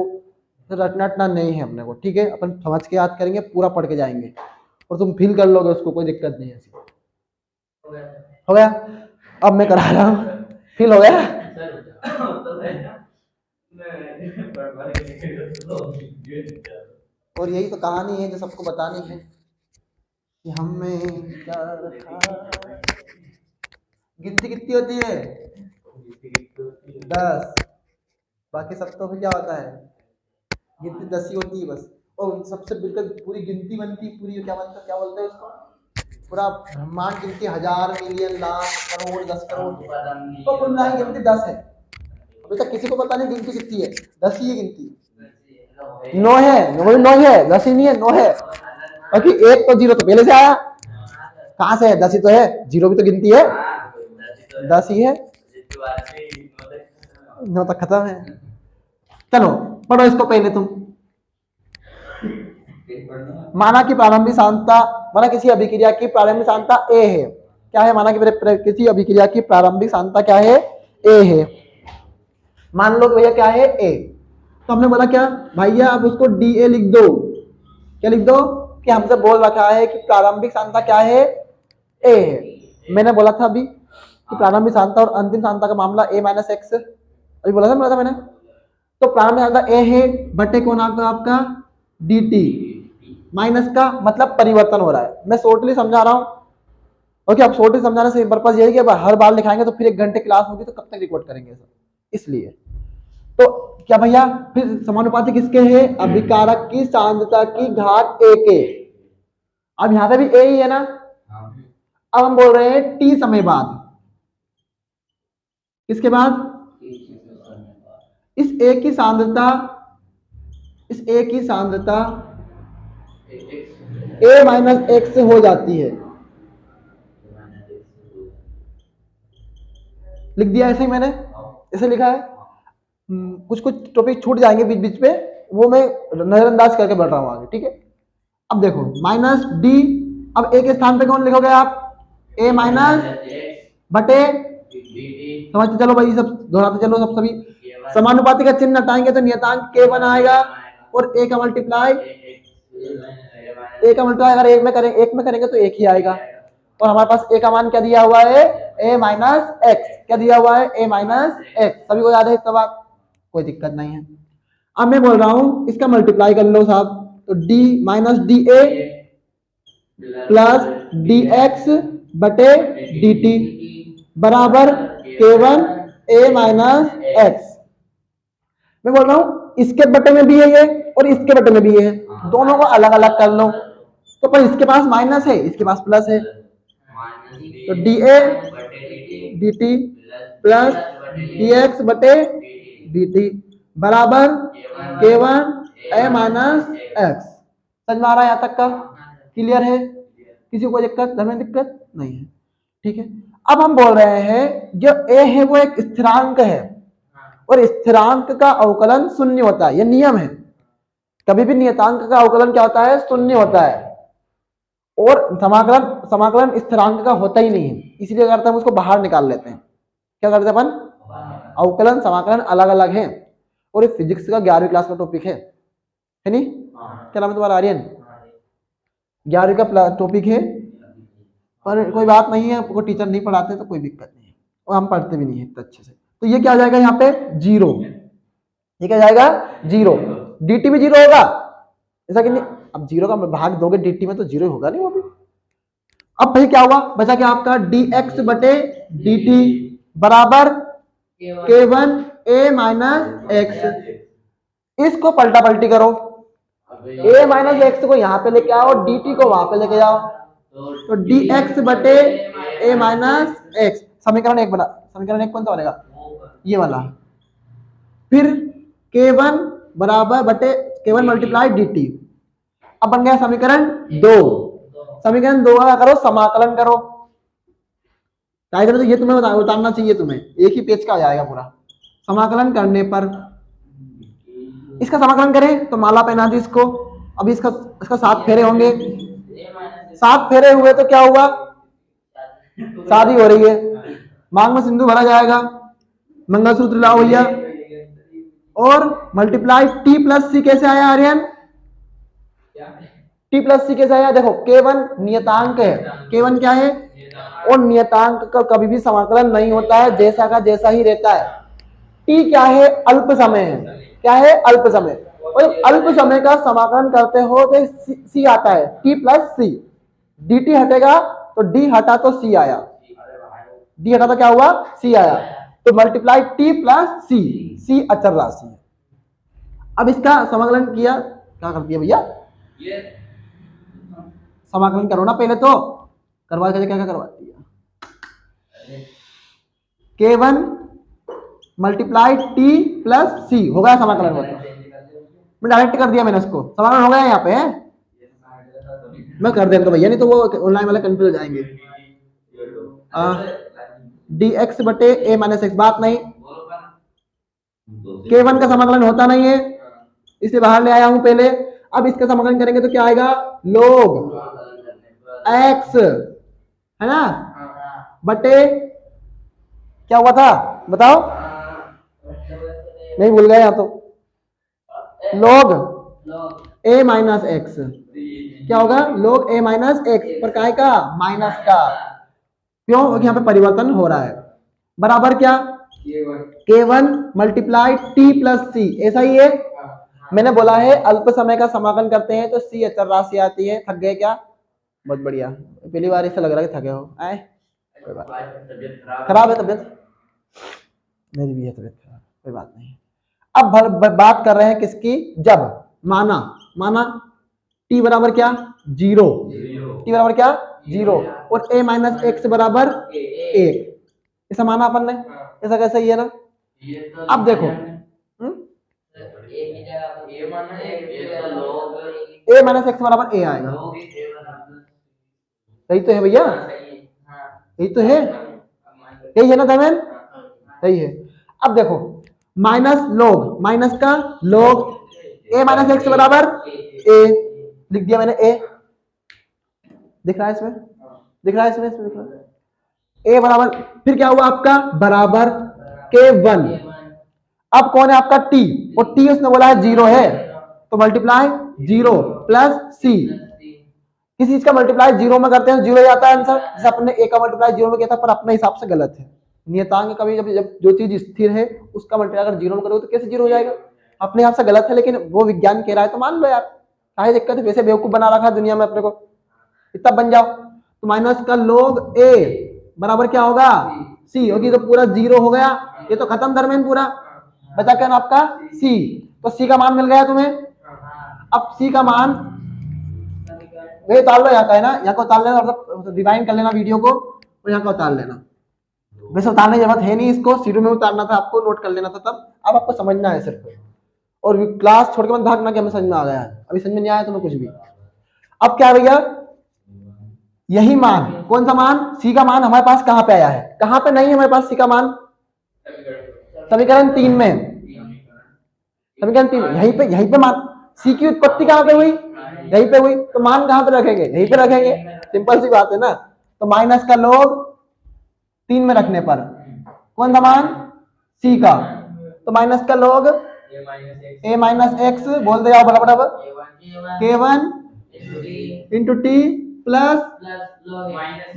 तो रटना नहीं है अपने को, ठीक है। अपन समझ के याद करेंगे, पूरा पढ़ के जाएंगे और तुम फील कर लोगे उसको, कोई दिक्कत नहीं है ऐसी। हो गया? अब मैं करा रहा हूँ, फील हो गया? और यही तो कहानी है जो सबको बतानी है कि हमें क्या रखा। गिनती कितनी होती है? 10। बाकी सब तो फिर क्या होता है, गिनती 10 ही होती है बस। और सबसे बिल्कुल पूरी गिनती बनती, पूरी क्या बनता, क्या बोलते हैं उसको, पूरा ब्रह्मांड गिनती 1000 मिलियन लाख करोड़ 10 करोड़, तो कुल मिला के गिनती 10 है। अभी तक किसी को पता नहीं गिनती कितनी है, 10 ही है गिनती। 9 है, 9 ही है, 10 ही नहीं है, 9 है। बाकी 1 तो 0 तो पहले से आया, कहाँ से है? 10 ही तो है, 0 भी तो गिनती है, 10 ही है, 9 तक खत्म है। चलो पढ़ो इसको पहले तुम। माना कि प्रारंभिक सांद्रता, माना किसी अभिक्रिया की प्रारंभिक सांद्रता A है। क्या है? माना कि किसी अभिक्रिया की प्रारंभिक सांद्रता क्या है? A है। मान लो भैया क्या है? A। तो हमने बोला क्या भैया, आप उसको DA लिख दो। क्या लिख दो? कि हमसे बोल रखा है कि प्रारंभिक सांद्रता क्या है? A है। मैंने बोला था अभी कि प्रारंभिक सांद्रता और अंतिम सांद्रता का मामला A माइनस एक्स, अभी बोला था मैंने। तो प्रारंभिक सांद्रता A है बटे कौन आपका DT, माइनस का मतलब परिवर्तन हो रहा है। मैं शॉर्टली समझा रहा हूँ, ओके। अब शॉर्टली समझाने से पर्पस यही है कि हर बार लिखाएंगे तो फिर 1 घंटे क्लास होगी तो कब तक रिकॉर्ड करेंगे सब, इसलिए। तो क्या भैया फिर समानुपाती किसके है? अभिकारक की सांद्रता की घात A के। अब यहाँ पे भी A ही है ना। अब हम बोल रहे हैं T समय बाद, किसके बाद? इस A की सांद्रता, इस A की सांद्रता A माइनस एक्स से हो जाती है। लिख दिया ऐसे ही मैंने, ऐसे लिखा है। कुछ कुछ टॉपिक छूट जाएंगे बीच बीच पे, वो मैं नजरअंदाज करके बढ़ रहा हूँ आगे, ठीक है। अब देखो माइनस D, अब A के स्थान पे कौन लिखोगे आप? A माइनस बटे, समझते चलो भाई, सब दोहराते चलो सब सभी। समानुपाती का चिन्ह हटाएंगे तो नियतांक K1 आएगा और A का मल्टीप्लाई, अगर एक में करेंगे तो 1 ही आएगा। और हमारे पास A का मान क्या दिया हुआ है? A minus x. क्या दिया हुआ है? A minus x. सभी को याद है इसका बात, कोई दिक्कत नहीं है। अब मैं बोल रहा हूं इसका मल्टीप्लाई कर लो साहब, तो D minus DA plus DX बटे DT बराबर K1 A माइनस एक्स। मैं बोल रहा हूं इसके बटे में भी है ये और इसके बटे में भी है, दोनों को अलग अलग कर लो। तो पर इसके पास माइनस है, इसके पास प्लस है, तो DA DT प्लस DX बटे DT बराबर K1 A माइनस एक्स। समझ में आ रहा है? यहाँ तक का क्लियर है? किसी को दिक्कत? हमें दिक्कत नहीं है, ठीक है। अब हम बोल रहे हैं जो A है वो एक स्थिरांक है, और स्थिरांक का अवकलन शून्य होता है, यह नियम है। कभी भी नियतांक का अवकलन क्या होता है, शून्य होता है। और समाकलन स्थिरांक का होता ही नहीं है, इसलिए अगर हम उसको बाहर निकाल लेते हैं। क्या करते हैं अपन, अवकलन समाकलन अलग अलग है। और ये फिजिक्स का 11वीं क्लास का टॉपिक है नहीं? क्या नाम है तुम्हारा, आर्यन? 11वीं का टॉपिक है, पर कोई बात नहीं है, आपको टीचर नहीं पढ़ाते तो कोई दिक्कत नहीं है, और हम पढ़ते भी नहीं है इतना अच्छे से। तो ये क्या आ जाएगा यहाँ पे, जीरो। ये क्या जाएगा, जीरो। dt भी जीरो होगा, ऐसा कि नहीं? अब जीरो का भाग दोगे dt में तो जीरो होगा नहीं वो भी। अब भाई क्या हुआ, बचा क्या आपका, dx बटे dt बराबर k1 a माइनस x। इसको पलटा पलटी करो, a माइनस x को यहाँ पे लेके आओ, dt को वहां पे लेके जाओ, तो dx बटे a माइनस x। समीकरण एक बना, समीकरण एक कौन सा बनेगा, ये वाला। फिर k1 बराबर बटे k1 मल्टीप्लाई dt। अब बन गया समीकरण 2। समीकरण 2 का करो, समाकलन करो। तो ये तुम्हें उतारना चाहिए, तुम्हें एक ही पेज का आ जाएगा पूरा। समाकलन करने पर इसका समाकलन करें तो माला पहना दी इसको। अभी इसका 7 फेरे होंगे, 7 फेरे हुए तो क्या हुआ, शादी हो रही है, मांग में सिंदूर भरा जाएगा, मंगलसूत्र लाओ भैया। और मल्टीप्लाई टी प्लस सी कैसे आया आर्यन, टी प्लस सी कैसे आया, देखो k1 नियतांक है, k1 क्या है, और नियतांक का कभी भी समाकलन नहीं होता है, जैसा का जैसा ही रहता है। t क्या है, अल्प समय है, क्या है, अल्प समय। और अल्प समय का समाकलन करते हो तो c आता है, t प्लस सी। dt हटेगा तो d हटा तो c आया, d हटा तो क्या हुआ, c आया। तो मल्टीप्लाई t प्लस सी, c अचर राशि है। अब इसका समाकलन किया, क्या कर दिया भैया, समाकलन करो ना पहले तो, करवा के क्या क्या करवा दिया, k1 मल्टीप्लाई टी प्लस सी हो गया समाकलन। मैं डायरेक्ट कर दिया मैंने उसको, समाकलन हो गया यहाँ पे है। मैं कर देता भैया, नहीं तो वो ऑनलाइन वाले कंफ्यूज हो जाएंगे। dx बटे a माइनस एक्स, बात नहीं, k1 का समाकलन होता नहीं है, इसलिए बाहर ले आया हूं पहले। अब इसका समाकलन करेंगे तो क्या आएगा, log x है ना, बटे क्या हुआ था बताओ, नहीं भूल गए यहाँ तो, log a माइनस एक्स। क्या होगा, log a माइनस एक्स, पर काय का, माइनस का, क्यों, क्योंकि यहाँ पे परिवर्तन हो रहा है। बराबर क्या, k1 मल्टीप्लाई t प्लस सी, ऐसा ही है। मैंने बोला है अल्प समय का समाकलन करते हैं तो c अचर राशि आती है। थक गए क्या, बहुत बढ़िया, पहली बार ऐसा लग रहा है थके हो, आए खराब है तबियत, मेरी भी है तबियत खराब, कोई बात नहीं। अब बात कर रहे हैं किसकी, जब माना t बराबर क्या, 0, t बराबर क्या, 0, और a माइनस एक्स बराबर 1, ऐसा माना अपन ने, ऐसा कैसे ही है ना। अब देखो a माइनस एक्स बराबर a आएगा, सही तो है भैया, यही तो है, यही है ना धर्मेन, सही है। अब देखो माइनस लॉग, माइनस का लॉग a माइनस एक्स बराबर a, लिख दिया मैंने a, दिख रहा है इसमें, दिख रहा है इसमें दिख रहा है a बराबर, फिर क्या हुआ आपका, बराबर k1। अब कौन है आपका t, और t उसने बोला है 0 है, तो मल्टीप्लाई 0 प्लस c, किसी चीज का मल्टीप्लाई 0 में करते हैं 0 ही आता है आंसर। जैसे अपने a का मल्टीप्लाई 0 में किया था, पर अपने हिसाब से गलत है। नियतांक कभी जब जो चीज स्थिर है उसका मल्टीप्लाई अगर 0 में करोगे तो कैसे 0 हो जाएगा, अपने हिसाब से गलत है, लेकिन वो विज्ञान कह रहा है तो मान लो यार, काहे दिक्कत है, वैसे बेवकूफ बना रखा है दुनिया में अपने को, इतना बन जाओ। तो माइनस का log a बराबर क्या होगा, c होगी, तो पूरा 0 हो गया, ये तो खत्म धर्मेन पूरा, बचा क्या आपका c, तो c का मान मिल गया तुम्हें। अब c का मान वही उतार लो, यहाँ का है ना, यहाँ को उतार लेना, मतलब रिवाइंड कर लेना वीडियो को, और यहाँ का उतार लेना। वैसे उतारने की जरूरत है नहीं, इसको सीधे में उतारना था आपको, नोट कर लेना था तब, अब आपको समझना है सिर्फ, और क्लास छोड़ के मत भागना कि हमें समझ में आ गया है, अभी समझ में नहीं आया तुम्हें कुछ भी। अब क्या भैया, यही मान, कौन सा मान, c का मान हमारे पास कहाँ पे आया है, कहाँ पे नहीं है हमारे पास c का मान, समीकरण 3 में, समीकरण 3 यहीं पे मान सी की उत्पत्ति कहां पे हुई, यहीं पे हुई, तो मान कहां पे रखेंगे, यहीं पे रखेंगे, सिंपल सी बात है ना। तो माइनस का log 3 में रखने पर कौन सा मान, सी का, तो माइनस का log ए माइनस एक्स बोल दे जाओ बराबर k1 into T plus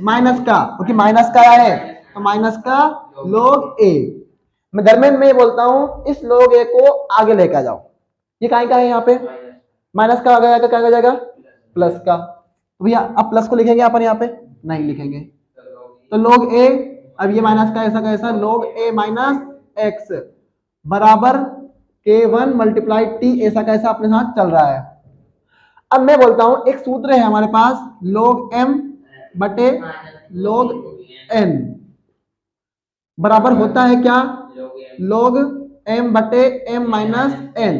minus का, क्योंकि माइनस का है तो माइनस का log ए। मैं दरमियान में ये बोलता हूं इस log ए को आगे लेकर जाओ, ये काहे का है, यहाँ पे माइनस का आगे जाकर क्या हो जाएगा, प्लस का। तो भैया अब प्लस को लिखेंगे अपन, यहाँ पे नहीं लिखेंगे, तो log ए, अब ये माइनस का ऐसा कैसा, log ए माइनस एक्स बराबर k1 मल्टीप्लाई टी, ऐसा कैसा अपने साथ चल रहा है। अब मैं बोलता हूं एक सूत्र है हमारे पास, log m बटे log n बराबर होता है क्या, log m बटे m माइनस n,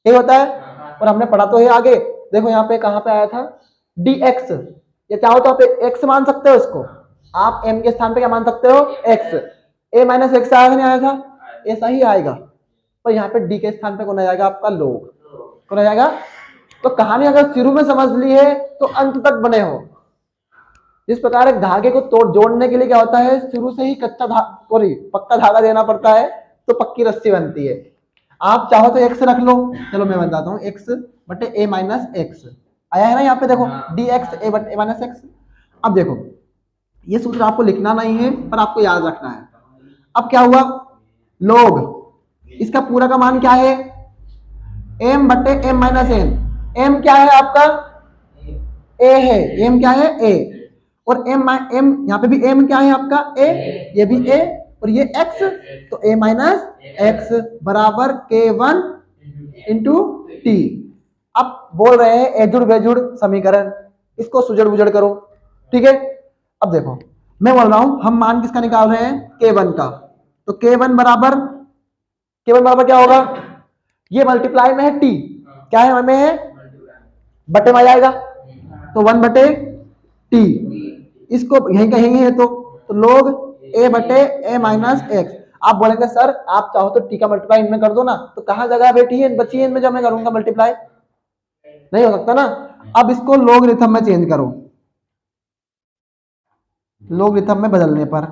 ये होता है। और हमने पढ़ा तो है आगे, देखो यहाँ पे कहां पे आया था dx, ये चाहो तो आप x मान सकते हो, इसको आप m के स्थान पे क्या मान सकते हो, x, a माइनस एक्स आया था, नहीं आया था, ऐसा ही आएगा, पर यहाँ पे d के स्थान पे कौन आ जाएगा, आपका log कौन आ जाएगा। तो कहानी अगर शुरू में समझ ली है तो अंत तक बने हो। जिस प्रकार एक धागे को तोड़ जोड़ने के लिए क्या होता है, शुरू से ही पक्का धागा देना पड़ता है तो पक्की रस्सी बनती है। आप चाहो तो x रख लो, चलो मैं बताता हूँ, x बटे a माइनस एक्स आया है ना, यहाँ पे देखो dx a बटे a माइनस एक्स। अब देखो ये सूत्र आपको लिखना नहीं है पर आपको याद रखना है। अब क्या हुआ, log इसका पूरा का मान क्या है, m बटे m माइनस n, m क्या है आपका, a है, m क्या है a, और m यहाँ पे भी m क्या है आपका a, ये भी a, और ये x, तो a माइनस एक्स बराबर k1 इंटू टी। अब बोल रहे हैं एजुड़ बेजुड़ समीकरण, इसको सुजड़ बुजड़ करो, ठीक है। अब देखो मैं बोल रहा हूं हम मान किसका निकाल रहे हैं, k1 का, तो k1 बराबर क्या होगा, ये मल्टीप्लाई में है t, क्या है हमें है बटे में आ जाएगा, तो 1 बटे t, इसको यहीं कहेंगे है तो log a बटे a माइनस एक्स। आप बोलेंगे सर आप चाहो तो टी का मल्टीप्लाई इनमें कर दो ना, तो कहां जगह बैठी है बची है इनमें, जब मैं करूंगा मल्टीप्लाई नहीं हो सकता ना। अब इसको लोगरिथम में चेंज करो, लोगरिथम में बदलने पर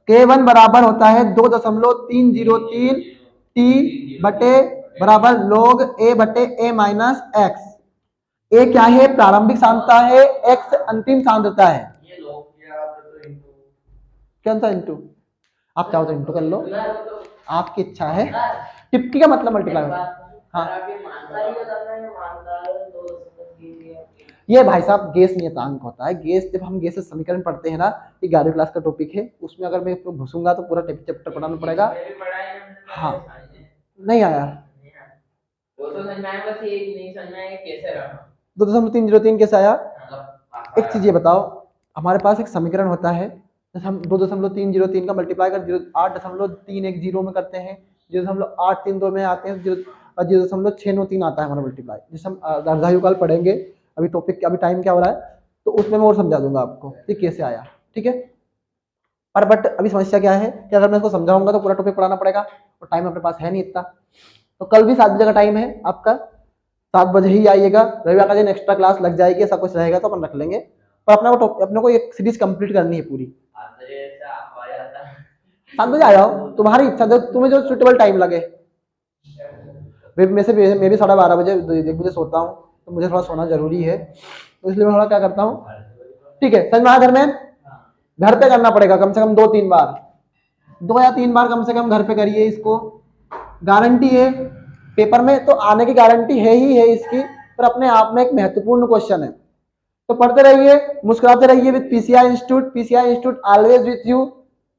k1 बराबर होता है 2.303 टी बटे बराबर log a बटे a माइनस एक्स। a क्या है, प्रारंभिक सांद्रता है, x अंतिम सांद्रता है, क्या था इंटू, आप चाहो तो इंटू कर लो, आपकी इच्छा है, टिप्पी का मतलब मल्टीप्लाई। हाँ ये भाई साहब गैस नियतांक होता है, गैस जब हम गैस समीकरण पढ़ते हैं ना, ये 11वीं क्लास का टॉपिक है, उसमें अगर मैं घुसूंगा तो पूरा चैप्टर पढ़ाना पड़ेगा। हाँ नहीं आया, वो तो समझ में आया, बस ये नहीं समझ में आया कैसे रखा 2.303 कैसे आया। एक चीज ये बताओ, हमारे पास एक समीकरण होता है, हम 2.303 का मल्टीप्लाई कर 8.310 में करते हैं, 0.832 में आते हैं, 0.693 आता है हमारा मल्टीप्लाई, जिसे हम अर्धायुकाल पढ़ेंगे। अभी टॉपिक अभी टाइम क्या हो रहा है तो उसमें मैं और समझा दूंगा आपको कि कैसे आया, ठीक है। पर बट अभी समस्या क्या है कि अगर मैं इसको समझाऊंगा तो पूरा टॉपिक पढ़ाना पड़ेगा और टाइम अपने पास है नहीं इतना। तो कल भी 7 बजे का टाइम है आपका, 7 बजे ही आइएगा, रविवार का दिन एक्स्ट्रा क्लास लग जाएगी, सब कुछ रहेगा तो अपन रख लेंगे, पर अपने को एक सीरीज कंप्लीट करनी है पूरी। 7 बजे आ जाओ, तुम्हारी इच्छा, तुम्हें जो सुटेबल टाइम लगे। मैं भी 12:30 बजे 1 बजे सोता हूँ, तो मुझे थोड़ा सोना जरूरी है, तो इसलिए मैं थोड़ा क्या करता हूँ, ठीक है। समझ में आया, घर पे करना पड़ेगा कम से कम 2-3 बार, 2 या 3 बार कम से कम घर पे करिए इसको, गारंटी है पेपर में तो आने की गारंटी है ही है इसकी, पर अपने आप में एक महत्वपूर्ण क्वेश्चन है। तो पढ़ते रहिए, मुस्कुराते रहिए with PCI institute always with you.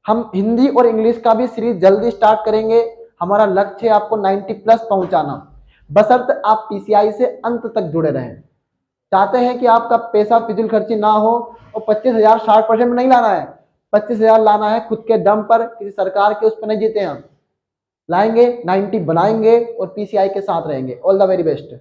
हम हिंदी और इंग्लिश का भी सीरीज जल्दी स्टार्ट करेंगे, हमारा लक्ष्य है आपको 90+ पहुंचाना, बशर्ते आप पीसीआई से अंत तक जुड़े रहें। चाहते हैं कि आपका पैसा फिजूल खर्ची ना हो, और 25,000 60% में नहीं लाना है, 25,000 लाना है खुद के दम पर, किसी सरकार के उस पर नहीं जीते हम, लाएंगे 90 बनाएंगे और पीसीआई के साथ रहेंगे। All the very best.